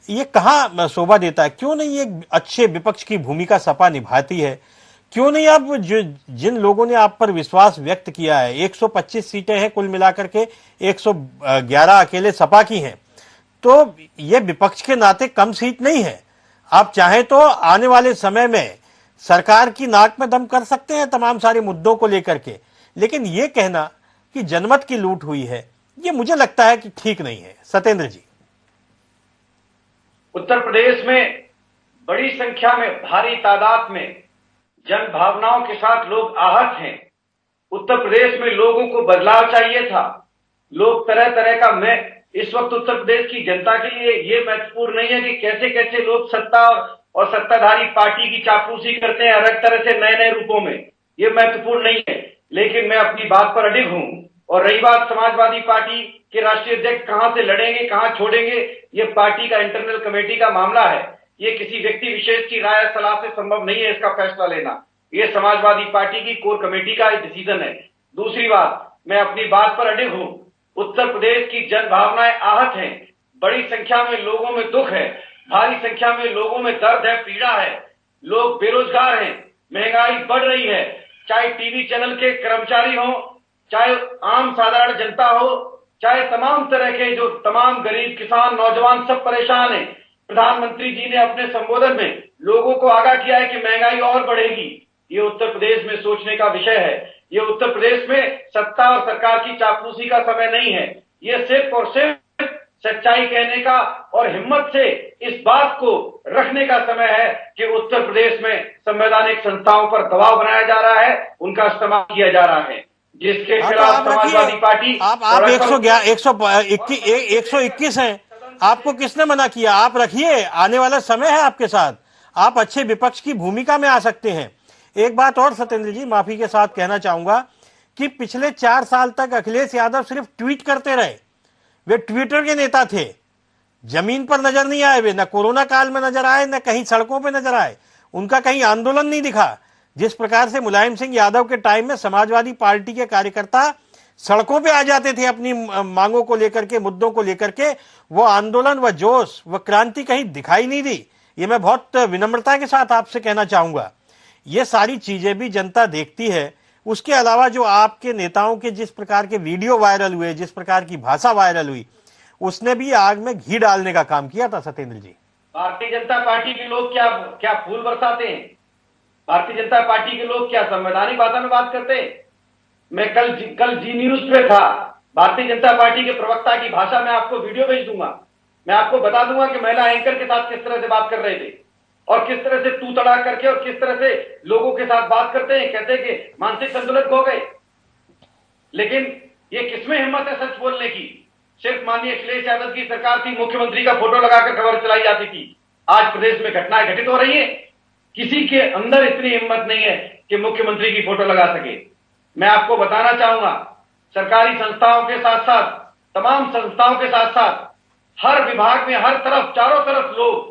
ये कहाँ शोभा देता है? क्यों नहीं एक अच्छे विपक्ष की भूमिका सपा निभाती है? क्यों नहीं अब जिन लोगों ने आप पर विश्वास व्यक्त किया है, 125 सीटें हैं कुल मिलाकर के, 111 अकेले सपा की हैं, तो ये विपक्ष के नाते कम सीट नहीं है। आप चाहें तो आने वाले समय में सरकार की नाक में दम कर सकते हैं तमाम सारे मुद्दों को लेकर के, लेकिन ये कहना कि जनमत की लूट हुई है, ये मुझे लगता है कि ठीक नहीं है। सत्येंद्र जी, उत्तर प्रदेश में बड़ी संख्या में, भारी तादाद में जन भावनाओं के साथ लोग आहत हैं। उत्तर प्रदेश में लोगों को बदलाव चाहिए था। लोग तरह तरह का, मैं इस वक्त उत्तर प्रदेश की जनता के लिए ये महत्वपूर्ण नहीं है कि कैसे कैसे लोग सत्ता और सत्ताधारी पार्टी की चापलूसी करते हैं अलग तरह से नए नए रूपों में, ये महत्वपूर्ण नहीं है। लेकिन मैं अपनी बात पर अडिग हूं। और रही बात समाजवादी पार्टी के राष्ट्रीय अध्यक्ष कहां से लड़ेंगे, कहां छोड़ेंगे, ये पार्टी का इंटरनल कमेटी का मामला है। ये किसी व्यक्ति विशेष की राय सलाह से संभव नहीं है इसका फैसला लेना। ये समाजवादी पार्टी की कोर कमेटी का डिसीजन है। दूसरी बात, मैं अपनी बात पर अडिग हूं। उत्तर प्रदेश की जन भावनाएं आहत हैं। बड़ी संख्या में लोगों में दुख है, भारी संख्या में लोगों में दर्द है, पीड़ा है। लोग बेरोजगार हैं, महंगाई बढ़ रही है। चाहे टीवी चैनल के कर्मचारी हो, चाहे आम साधारण जनता हो, चाहे तमाम तरह के जो तमाम गरीब, किसान, नौजवान सब परेशान हैं। प्रधानमंत्री जी ने अपने संबोधन में लोगों को आगाह किया है कि महंगाई और बढ़ेगी। ये उत्तर प्रदेश में सोचने का विषय है। ये उत्तर प्रदेश में सत्ता और सरकार की चापलूसी का समय नहीं है। ये सिर्फ और सिर्फ सच्चाई कहने का और हिम्मत से इस बात को रखने का समय है कि उत्तर प्रदेश में संवैधानिक संस्थाओं पर दबाव बनाया जा रहा है, उनका इस्तेमाल किया जा रहा है, जिसके खिलाफ समाजवादी पार्टी आप 121 हैं। आपको किसने मना किया? आप रखिए, आने वाला समय है आपके साथ, आप अच्छे विपक्ष की भूमिका में आ सकते हैं। एक बात और सत्येंद्र जी, माफी के साथ कहना चाहूंगा कि पिछले 4 साल तक अखिलेश यादव सिर्फ ट्वीट करते रहे। वे ट्विटर के नेता थे, जमीन पर नजर नहीं आए। वे न कोरोना काल में नजर आए, न कहीं सड़कों पे नजर आए। उनका कहीं आंदोलन नहीं दिखा। जिस प्रकार से मुलायम सिंह यादव के टाइम में समाजवादी पार्टी के कार्यकर्ता सड़कों पे आ जाते थे अपनी मांगों को लेकर के, मुद्दों को लेकर के। वो आंदोलन, व जोश, व क्रांति कहीं दिखाई नहीं दी। ये मैं बहुत विनम्रता के साथ आपसे कहना चाहूंगा। ये सारी चीजें भी जनता देखती है। उसके अलावा जो आपके नेताओं के जिस प्रकार के वीडियो वायरल हुए, जिस प्रकार की भाषा वायरल हुई, उसने भी आग में घी डालने का काम किया था। सत्येंद्र जी, भारतीय जनता पार्टी के लोग क्या क्या फूल बरसाते हैं? भारतीय जनता पार्टी के लोग क्या संवैधानिक भाषा में बात करते हैं? मैं कल जी न्यूज पे था। भारतीय जनता पार्टी के प्रवक्ता की भाषा में आपको वीडियो भेज दूंगा। मैं आपको बता दूंगा कि महिला एंकर के साथ किस तरह से बात कर रहे थे और किस तरह से तू तड़ा करके और किस तरह से लोगों के साथ बात करते हैं। कहते हैं कि मानसिक संतुलन खो गए। लेकिन ये किसमें हिम्मत है सच बोलने की? सिर्फ माननीय अखिलेश यादव की सरकार थी, मुख्यमंत्री का फोटो लगाकर खबर चलाई जाती थी। आज प्रदेश में घटनाएं घटित हो रही है। किसी के अंदर इतनी हिम्मत नहीं है कि मुख्यमंत्री की फोटो लगा सके। मैं आपको बताना चाहूंगा, सरकारी संस्थाओं के साथ साथ, तमाम संस्थाओं के साथ साथ हर विभाग में, हर तरफ, चारों तरफ लोग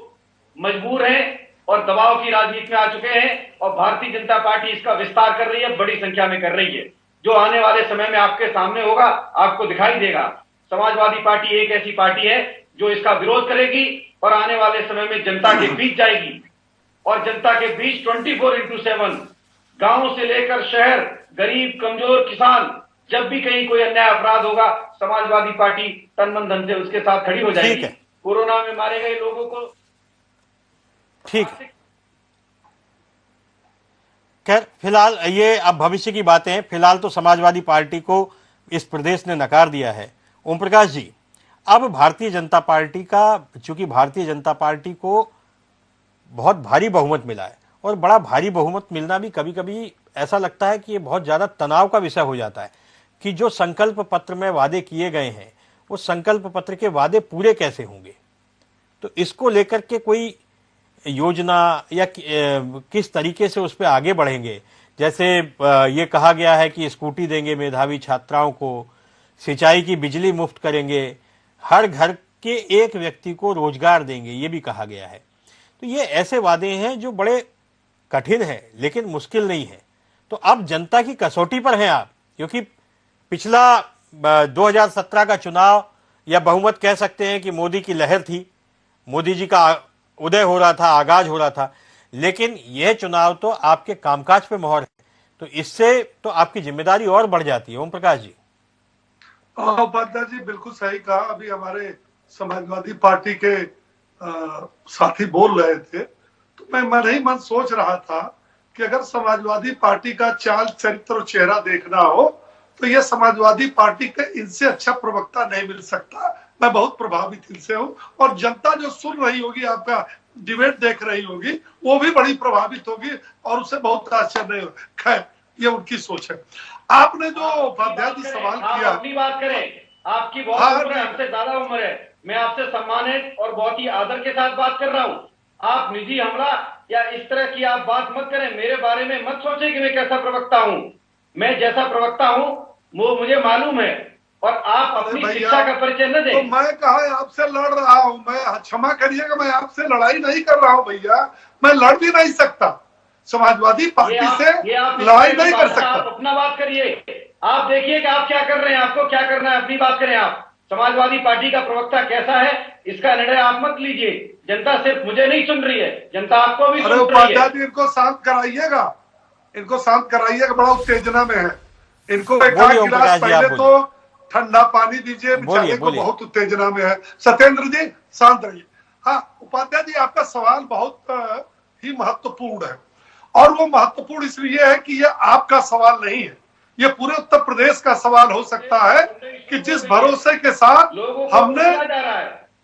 मजबूर हैं और दबाव की राजनीति में आ चुके हैं और भारतीय जनता पार्टी इसका विस्तार कर रही है, बड़ी संख्या में कर रही है। जो आने वाले समय में आपके सामने होगा, आपको दिखाई देगा। समाजवादी पार्टी एक ऐसी पार्टी है जो इसका विरोध करेगी और आने वाले समय में जनता के बीच जाएगी और जनता के बीच 24/7 गांव से लेकर शहर, गरीब, कमजोर, किसान, जब भी कहीं कोई अन्याय अपराध होगा, समाजवादी पार्टी तन मन धन से उसके साथ खड़ी हो जाएगी। कोरोना में मारे गए लोगों को ठीक है। खैर, फिलहाल ये अब भविष्य की बातें हैं। फिलहाल तो समाजवादी पार्टी को इस प्रदेश ने नकार दिया है। ओम प्रकाश जी, अब भारतीय जनता पार्टी का, चूंकि भारतीय जनता पार्टी को बहुत भारी बहुमत मिला है और बड़ा भारी बहुमत मिलना भी कभी कभी ऐसा लगता है कि ये बहुत ज्यादा तनाव का विषय हो जाता है कि जो संकल्प पत्र में वादे किए गए हैं, उस संकल्प पत्र के वादे पूरे कैसे होंगे। तो इसको लेकर के कोई योजना या किस तरीके से उस पर आगे बढ़ेंगे। जैसे ये कहा गया है कि स्कूटी देंगे मेधावी छात्राओं को, सिंचाई की बिजली मुफ्त करेंगे, हर घर के एक व्यक्ति को रोजगार देंगे, ये भी कहा गया है। तो ये ऐसे वादे हैं जो बड़े कठिन हैं लेकिन मुश्किल नहीं है। तो अब जनता की कसौटी पर हैं आप, क्योंकि पिछला 2017 का चुनाव या बहुमत कह सकते हैं कि मोदी की लहर थी, मोदी जी का उदय हो रहा था, आगाज हो रहा था, लेकिन यह चुनाव तो आपके कामकाज पे मोहर है। तो इससे तो आपकी जिम्मेदारी और बढ़ जाती है। ओम प्रकाश जी। उपाध्याय जी बिल्कुल सही कहा। अभी हमारे समाजवादी पार्टी के साथी बोल रहे थे तो मैं मन ही मन सोच रहा था कि अगर समाजवादी पार्टी का चाल, चरित्र और चेहरा देखना हो तो यह समाजवादी पार्टी का इनसे अच्छा प्रवक्ता नहीं मिल सकता। मैं बहुत प्रभावित इनसे हूँ और जनता जो सुन रही होगी, आपका डिबेट देख रही होगी, वो भी बड़ी प्रभावित होगी और उसे बहुत आश्चर्य नहीं होगा। खैर, ये उनकी सोच है। आपने जो उपाध्याय जी सवाल किया, अपनी बात करें, आपकी बहुत उम्र है, हमसे ज्यादा उम्र है। मैं आपसे सम्मानित और बहुत ही आदर के साथ बात कर रहा हूँ। आप निजी हमला या इस तरह की आप बात मत करें। मेरे बारे में मत सोचें कि मैं कैसा प्रवक्ता हूँ। मैं जैसा प्रवक्ता हूँ वो मुझे मालूम है और आप अपनी शिक्षा का परिचय न दें। तो मैं कहा आपसे लड़ रहा हूँ, मैं क्षमा करिएगा, मैं आपसे लड़ाई नहीं कर रहा हूँ भैया, मैं लड़ भी नहीं सकता। समाजवादी पार्टी से लड़ाई नहीं कर सकता। आप अपना बात करिए। आप देखिए कि आप क्या कर रहे हैं, आपको क्या करना है, अपनी बात करें। आप समाजवादी पार्टी का प्रवक्ता कैसा है, इसका निर्णय आप मत लीजिए। जनता सिर्फ मुझे नहीं सुन रही है, जनता आपको भी सुन रही है। उपाध्याय जी, इनको शांत कराइएगा, इनको शांत कराइएगा, बड़ा उत्तेजना में है। इनको एक गिलास पहले तो ठंडा पानी दीजिए, बेचारे को बहुत उत्तेजना में है। सत्येंद्र जी शांत रहिए। हाँ उपाध्याय जी, आपका सवाल बहुत ही महत्वपूर्ण है और वो महत्वपूर्ण इसलिए है कि ये आपका सवाल नहीं है, ये पूरे उत्तर प्रदेश का सवाल हो सकता है कि जिस भरोसे के साथ हमने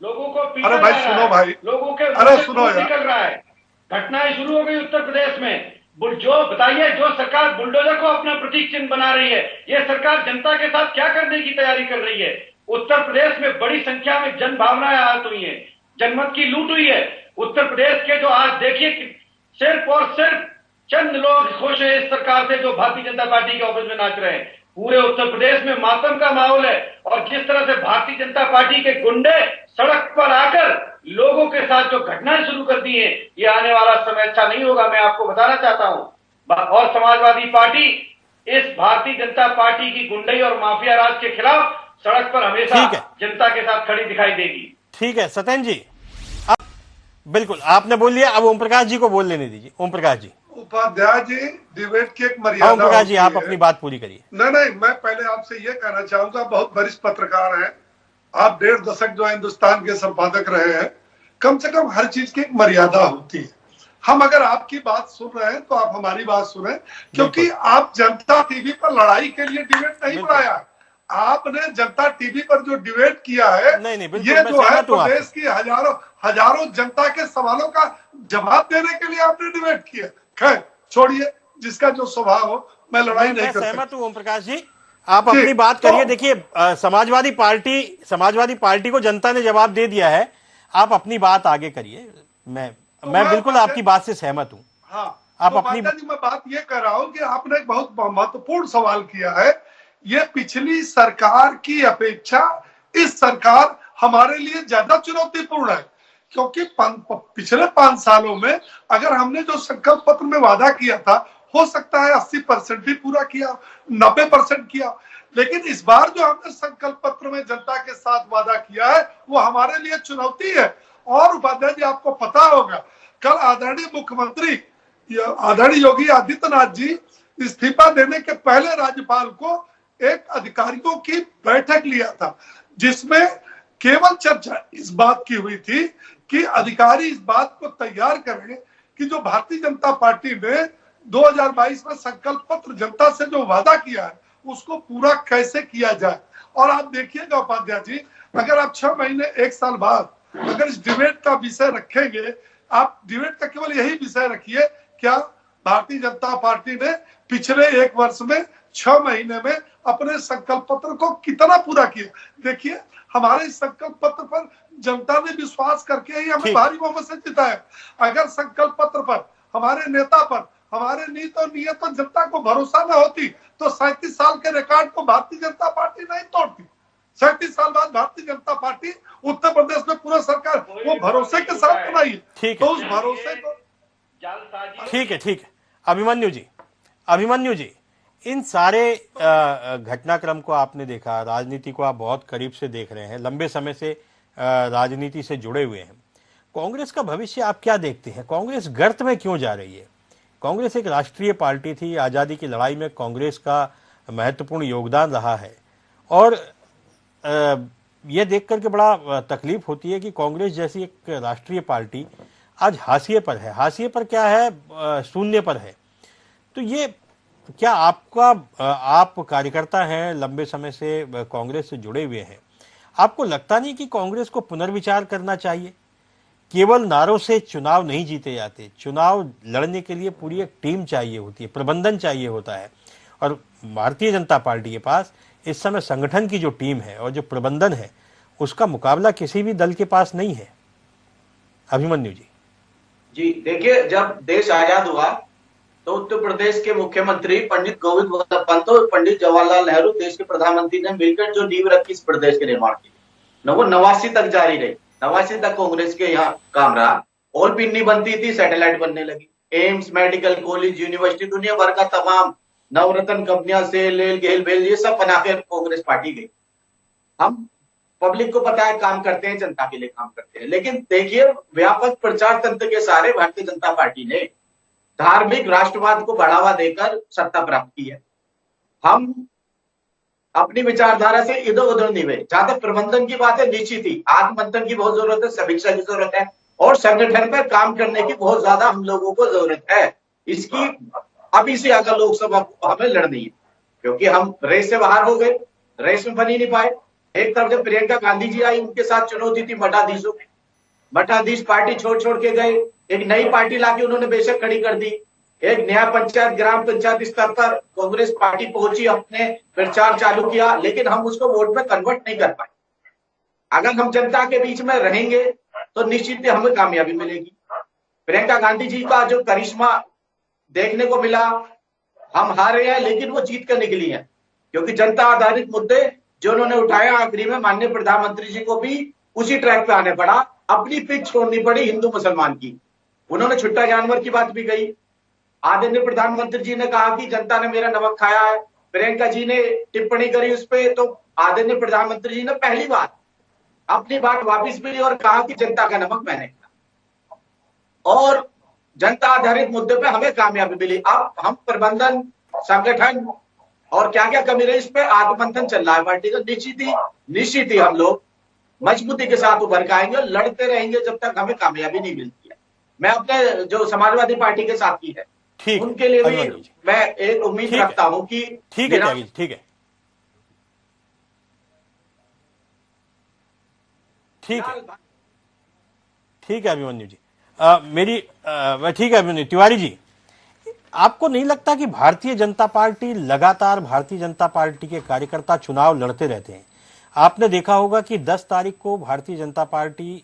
लोगों को, अरे भाई सुनो भाई, लोगों के, अरे सुनो यार, निकल रहा है, घटनाएं शुरू हो गई उत्तर प्रदेश में। जो बताइए, जो सरकार बुलडोजर को अपना प्रतीक चिन्ह बना रही है, ये सरकार जनता के साथ क्या करने की तैयारी कर रही है? उत्तर प्रदेश में बड़ी संख्या में जन भावनाएं आहत हुई है, जनमत की लूट हुई है। उत्तर प्रदेश के जो आज देखिए, सिर्फ और सिर्फ चंद लोग खुश है इस सरकार से जो भारतीय जनता पार्टी के ऑफिस में नाच रहे हैं। पूरे उत्तर प्रदेश में मातम का माहौल है और जिस तरह से भारतीय जनता पार्टी के गुंडे सड़क पर आकर लोगों के साथ जो घटनाएं शुरू कर दी है, ये आने वाला समय अच्छा नहीं होगा, मैं आपको बताना चाहता हूं। और समाजवादी पार्टी इस भारतीय जनता पार्टी की गुंडई और माफिया राज के खिलाफ सड़क पर हमेशा ठीक है। जनता के साथ खड़ी दिखाई देगी। ठीक है सत्येंद्र जी, अब बिल्कुल आपने बोल लिया, अब ओम प्रकाश जी को बोल लेने दीजिए। ओम प्रकाश जी। उपाध्याय जी, डिबेट की एक ओम मर्यादा प्रकाश जी, होती आप है। अपनी बात पूरी करिए। नहीं, मैं पहले आपसे ये कहना चाहूंगा, बहुत वरिष्ठ पत्रकार हैं आप, 1.5 दशक जो हिंदुस्तान के संपादक रहे हैं, कम से कम हर चीज की एक मर्यादा होती है। हम अगर आपकी बात सुन रहे हैं तो आप हमारी बात सुने, क्योंकि आप जनता टीवी पर लड़ाई के लिए डिबेट नहीं बनाया। आपने जनता टीवी पर जो डिबेट किया है, नहीं, बिल्कुल, ये मैं जो है सहमत हूं प्रदेश की हजारों जनता के सवालों का जवाब देने के लिए आपने डिबेट किया। खैर छोड़िए, जिसका जो स्वभाव हो, मैं लड़ाई नहीं करता। सहमत हूं ओम प्रकाश जी, आप अपनी बात करिए। देखिए समाजवादी पार्टी को जनता ने जवाब दे दिया है, आप अपनी बात आगे करिए। मैं बिल्कुल आपकी बात से सहमत हूं। हाँ, आप तो अपनी मैं बात ये कर रहा हूं कि आपने एक बहुत महत्वपूर्ण सवाल किया है। ये पिछली सरकार की अपेक्षा इस सरकार हमारे लिए ज्यादा चुनौतीपूर्ण है, क्योंकि पिछले 5 सालों में अगर हमने जो संकल्प पत्र में वादा किया था, हो सकता है 80% भी पूरा किया, 90% किया, लेकिन इस बार जो हमने संकल्प पत्र में जनता के साथ वादा किया है, वो हमारे लिए चुनौती है। और उपाध्याय जी, आपको पता होगा, कल आदरणीय मुख्यमंत्री आदरणीय योगी आदित्यनाथ जी इस्तीफा देने के पहले राज्यपाल को एक अधिकारियों की बैठक लिया था, जिसमें केवल चर्चा इस बात की हुई थी कि अधिकारी इस बात को तैयार करें कि जो भारतीय जनता पार्टी ने 2022 में संकल्प पत्र जनता से जो वादा किया है, उसको पूरा कैसे किया जाए। और आप देखिएगा उपाध्याय जी, अगर आप 6 महीने 1 साल बाद अगर इस डिबेट का विषय रखेंगे, आप डिबेट का केवल यही विषय रखिए, क्या भारतीय जनता पार्टी ने पिछले 1 वर्ष में 6 महीने में अपने संकल्प पत्र को कितना पूरा किया। देखिए, हमारे इस संकल्प पत्र पर जनता ने विश्वास करके ही हमें भारी बहुमत से जिताया। अगर संकल्प पत्र पर, हमारे नेता पर, हमारे नीति और नियत पर जनता को भरोसा न होती, तो 37 साल के रिकॉर्ड को भारतीय जनता पार्टी नहीं तोड़ती। 37 साल बाद भारतीय जनता पार्टी उत्तर प्रदेश में पूरा सरकार वो भरोसे के साथ बनाई है। तो उस भरोसे को ठीक है। अभिमन्यु जी, इन सारे घटनाक्रम को आपने देखा, राजनीति को आप बहुत करीब से देख रहे हैं, लंबे समय से राजनीति से जुड़े हुए हैं। कांग्रेस का भविष्य आप क्या देखते हैं? कांग्रेस गर्त में क्यों जा रही है? कांग्रेस एक राष्ट्रीय पार्टी थी, आज़ादी की लड़ाई में कांग्रेस का महत्वपूर्ण योगदान रहा है, और यह देख करके बड़ा तकलीफ होती है कि कांग्रेस जैसी एक राष्ट्रीय पार्टी आज हाशिए पर है। हाशिए पर क्या है? शून्य पर है। तो ये क्या आप कार्यकर्ता हैं, लंबे समय से कांग्रेस से जुड़े हुए हैं, आपको लगता नहीं कि कांग्रेस को पुनर्विचार करना चाहिए? केवल नारों से चुनाव नहीं जीते जाते, चुनाव लड़ने के लिए पूरी एक टीम चाहिए होती है, प्रबंधन चाहिए होता है, और भारतीय जनता पार्टी के पास इस समय संगठन की जो टीम है और जो प्रबंधन है, उसका मुकाबला किसी भी दल के पास नहीं है। अभिमन्यु जी। देखिए, जब देश आजाद हुआ तो उत्तर प्रदेश के मुख्यमंत्री पंडित गोविंद वल्लभ पंत और पंडित जवाहरलाल नेहरू देश के प्रधानमंत्री ने मिलकर जो नींव रखी इस प्रदेश के निर्माण की, वो 89 तक जारी रही। 89 तक कांग्रेस के यहाँ काम रहा। और पिन्नी बनती थी, सैटेलाइट बनने लगी, एम्स, मेडिकल कॉलेज, यूनिवर्सिटी, दुनिया भर का तमाम नवरत्न कंपनियां से लेल गेल बेल ये सब बनाकर कांग्रेस पार्टी गई। हम पब्लिक को पता है काम करते हैं, जनता के लिए काम करते हैं। लेकिन देखिए, व्यापक प्रचार तंत्र के सहारे भारतीय जनता पार्टी ने धार्मिक राष्ट्रवाद को बढ़ावा देकर सत्ता प्राप्त की है। हम अपनी विचारधारा से इधर उधर नहीं हुए। जहां तक प्रबंधन की बात है, निश्चित ही आत्ममंथन की बहुत जरूरत है, समीक्षा की जरूरत है, और संगठन पर काम करने की बहुत ज्यादा हम लोगों को जरूरत है। इसकी अभी से अगर लोकसभा हमें लड़नी है, क्योंकि हम रेस से बाहर हो गए, रेस में बन ही नहीं पाए। एक तरफ जब प्रियंका गांधी जी आई, उनके साथ चुनौती थी मठाधीशों की, मठाधीश पार्टी छोड़ के गए, एक नई पार्टी लाके उन्होंने बेशक खड़ी कर दी। एक नया पंचायत, ग्राम पंचायत स्तर पर कांग्रेस पार्टी पहुंची, अपने प्रचार चालू किया, लेकिन हम उसको वोट में कन्वर्ट नहीं कर पाए। अगर हम जनता के बीच में रहेंगे तो निश्चित हमें कामयाबी मिलेगी। प्रियंका गांधी जी का जो करिश्मा देखने को मिला, हम हारे हैं लेकिन वो जीत कर निकली है, क्योंकि जनता आधारित मुद्दे जो उन्होंने उठाया, आखिरी में माननीय प्रधानमंत्री जी को भी उसी ट्रैक पे आने पड़ा। अपनी पिच छोड़नी पड़ी हिंदू मुसलमान की। उन्होंने छुट्टा जानवर की बात भी कही, आदरणीय प्रधानमंत्री जी ने कहा कि जनता ने मेरा नमक खाया है, प्रियंका जी ने टिप्पणी करी उस पर, तो आदरणीय प्रधानमंत्री जी ने पहली बार अपनी बात वापस भी ली और कहा कि जनता का नमक मैंने खाया और जनता आधारित मुद्दे पे हमें कामयाबी मिली। अब हम प्रबंधन, संगठन और क्या क्या कमी रही इस पे आत्ममंथन चल रहा है पार्टी का। निश्चित ही हम लोग मजबूती के साथ उभर के आएंगे और लड़ते रहेंगे जब तक हमें कामयाबी नहीं मिलती है। मैं अपने जो समाजवादी पार्टी के साथी है ठीक, उनके लिए भी अभिमन्यु जी, मैं एक उम्मीद ठीक है। रखता हूं कि ठीक है मेरा- त्यागी जी, ठीक है, ठीक है, ठीक है अभिमन्यु जी। ठीक है अभिमन्यु तिवारी जी, आपको नहीं लगता कि भारतीय जनता पार्टी लगातार भारतीय जनता पार्टी के कार्यकर्ता चुनाव लड़ते रहते हैं? आपने देखा होगा कि 10 तारीख को भारतीय जनता पार्टी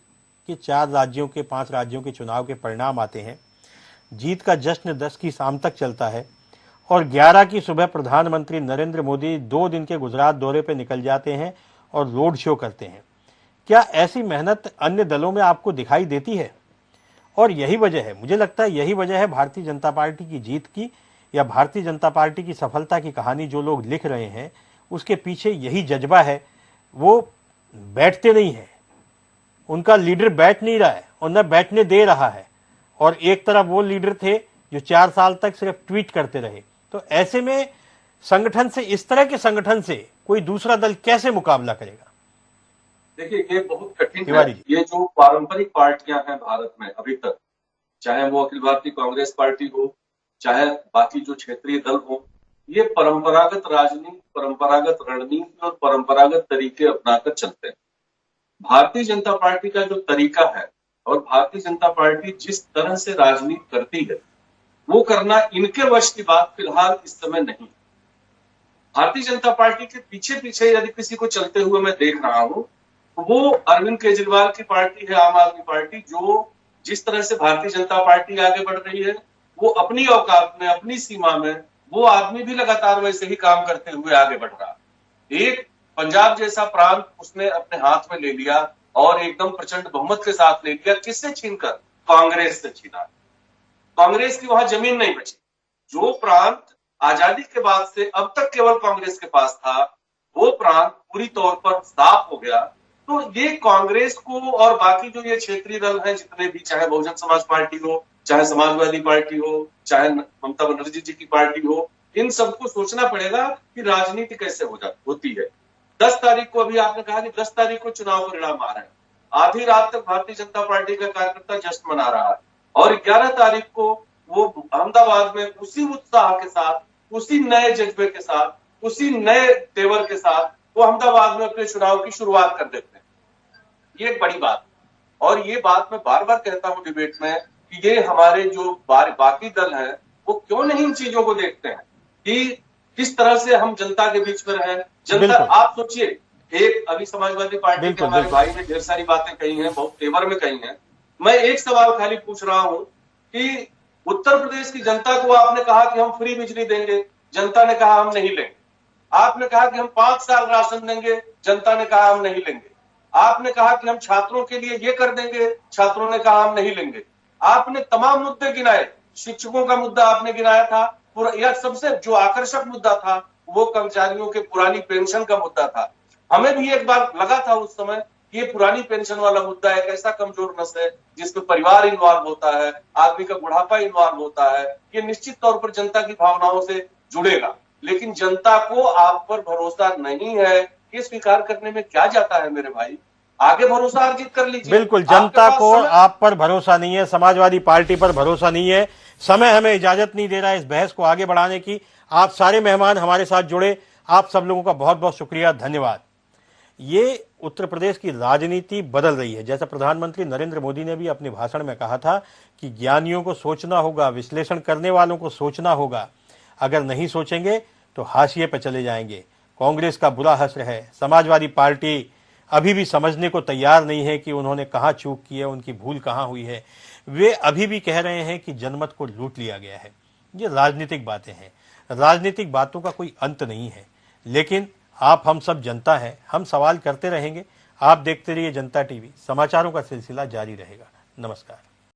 के 4 राज्यों के 5 राज्यों के चुनाव के परिणाम आते हैं। जीत का जश्न 10 की शाम तक चलता है और 11 की सुबह प्रधानमंत्री नरेंद्र मोदी 2 दिन के गुजरात दौरे पर निकल जाते हैं और रोड शो करते हैं। क्या ऐसी मेहनत अन्य दलों में आपको दिखाई देती है? और यही वजह है, मुझे लगता है यही वजह है भारतीय जनता पार्टी की जीत की, या भारतीय जनता पार्टी की सफलता की कहानी जो लोग लिख रहे हैं उसके पीछे यही जज्बा है। वो बैठते नहीं है, उनका लीडर बैठ नहीं रहा है और न बैठने दे रहा है, और एक तरफ वो लीडर थे जो 4 साल तक सिर्फ ट्वीट करते रहे। तो ऐसे में संगठन से, इस तरह के संगठन से कोई दूसरा दल कैसे मुकाबला करेगा? देखिए, ये बहुत कठिन है। तिवारी जी, ये जो पारंपरिक पार्टियां हैं भारत में अभी तक, चाहे वो अखिल भारतीय कांग्रेस पार्टी हो, चाहे बाकी जो क्षेत्रीय दल हो, ये परंपरागत राजनीति, परंपरागत रणनीति और परंपरागत तरीके अपनाकर चलते हैं। भारतीय जनता पार्टी का जो तरीका है और भारतीय जनता पार्टी जिस तरह से राजनीति करती है, वो करना इनके वश की बात फिलहाल इस समय नहीं। भारतीय जनता पार्टी के पीछे पीछे यदि किसी को चलते हुए मैं देख रहा हूं, वो अरविंद केजरीवाल की पार्टी है, आम आदमी पार्टी, जो जिस तरह से भारतीय जनता पार्टी आगे बढ़ रही है, वो अपनी औकात में, अपनी सीमा में, वो आदमी भी लगातार वैसे ही काम करते हुए आगे बढ़ रहा। एक पंजाब जैसा प्रांत उसने अपने हाथ में ले लिया और एकदम प्रचंड बहुमत के साथ ले लिया। किससे छीनकर? कांग्रेस से छीना। कांग्रेस की वहां जमीन नहीं बची। जो प्रांत आजादी के बाद से अब तक केवल कांग्रेस के पास था, वो प्रांत पूरी तौर पर साफ हो गया। तो ये कांग्रेस को और बाकी जो ये क्षेत्रीय दल हैं जितने भी, चाहे बहुजन समाज पार्टी हो, चाहे समाजवादी पार्टी हो, चाहे ममता बनर्जी जी की पार्टी हो, इन सबको सोचना पड़ेगा कि राजनीति कैसे होती है। 10 तारीख को, अभी आपने कहा कि 10 तारीख को चुनाव परिणाम आ रहे हैं, आधी रात तक भारतीय जनता पार्टी का कार्यकर्ता जश्न मना रहा है और 11 तारीख को वो अहमदाबाद में उसी उत्साह के साथ, उसी नए जज्बे के साथ, उसी नए तेवर के साथ वो अहमदाबाद में अपने चुनाव की शुरुआत कर देते हैं। ये एक बड़ी बात, और ये बात मैं बार बार कहता हूं डिबेट में कि ये हमारे जो बाकी दल हैं वो क्यों नहीं इन चीजों को देखते हैं कि किस तरह से हम जनता के बीच में रहें। जनता, आप सोचिए, एक अभी समाजवादी पार्टी के हमारे भाई ने ढेर सारी बातें कही हैं, बहुत तेवर में कही हैं। मैं एक सवाल खाली पूछ रहा हूं कि उत्तर प्रदेश की जनता को आपने कहा कि हम फ्री बिजली देंगे, जनता ने कहा हम नहीं लेंगे। आपने कहा कि हम 5 साल राशन देंगे, जनता ने कहा हम नहीं लेंगे। आपने कहा कि हम छात्रों के लिए ये कर देंगे, छात्रों ने कहा हम नहीं लेंगे। आपने तमाम मुद्दे गिनाए, शिक्षकों का मुद्दा आपने गिनाया था, या सबसे जो आकर्षक मुद्दा था वो कर्मचारियों के पुरानी पेंशन का मुद्दा था। हमें भी एक बार लगा था उस समय कि ये पुरानी पेंशन वाला मुद्दा एक ऐसा कमजोर नस है जिसमें परिवार इन्वॉल्व होता है, आदमी का बुढ़ापा इन्वॉल्व होता है, ये निश्चित तौर पर जनता की भावनाओं से जुड़ेगा। लेकिन जनता को आप पर भरोसा नहीं है, ये स्वीकार करने में क्या जाता है मेरे भाई, आगे भरोसा अर्जित कर लीजिए। बिल्कुल, जनता को आप पर भरोसा नहीं है, समाजवादी पार्टी पर भरोसा नहीं है। समय हमें इजाजत नहीं दे रहा है इस बहस को आगे बढ़ाने की। आप सारे मेहमान हमारे साथ जुड़े, आप सब लोगों का बहुत बहुत शुक्रिया, धन्यवाद। ये उत्तर प्रदेश की राजनीति बदल रही है। जैसा प्रधानमंत्री नरेंद्र मोदी ने भी अपने भाषण में कहा था कि ज्ञानियों को सोचना होगा, विश्लेषण करने वालों को सोचना होगा, अगर नहीं सोचेंगे तो हाशिए पर चले जाएंगे। कांग्रेस का बुरा असर है, समाजवादी पार्टी अभी भी समझने को तैयार नहीं है कि उन्होंने कहाँ चूक की है, उनकी भूल कहाँ हुई है। वे अभी भी कह रहे हैं कि जनमत को लूट लिया गया है। ये राजनीतिक बातें हैं, राजनीतिक बातों का कोई अंत नहीं है। लेकिन आप हम सब जनता हैं, हम सवाल करते रहेंगे। आप देखते रहिए जनता टीवी, समाचारों का सिलसिला जारी रहेगा। नमस्कार।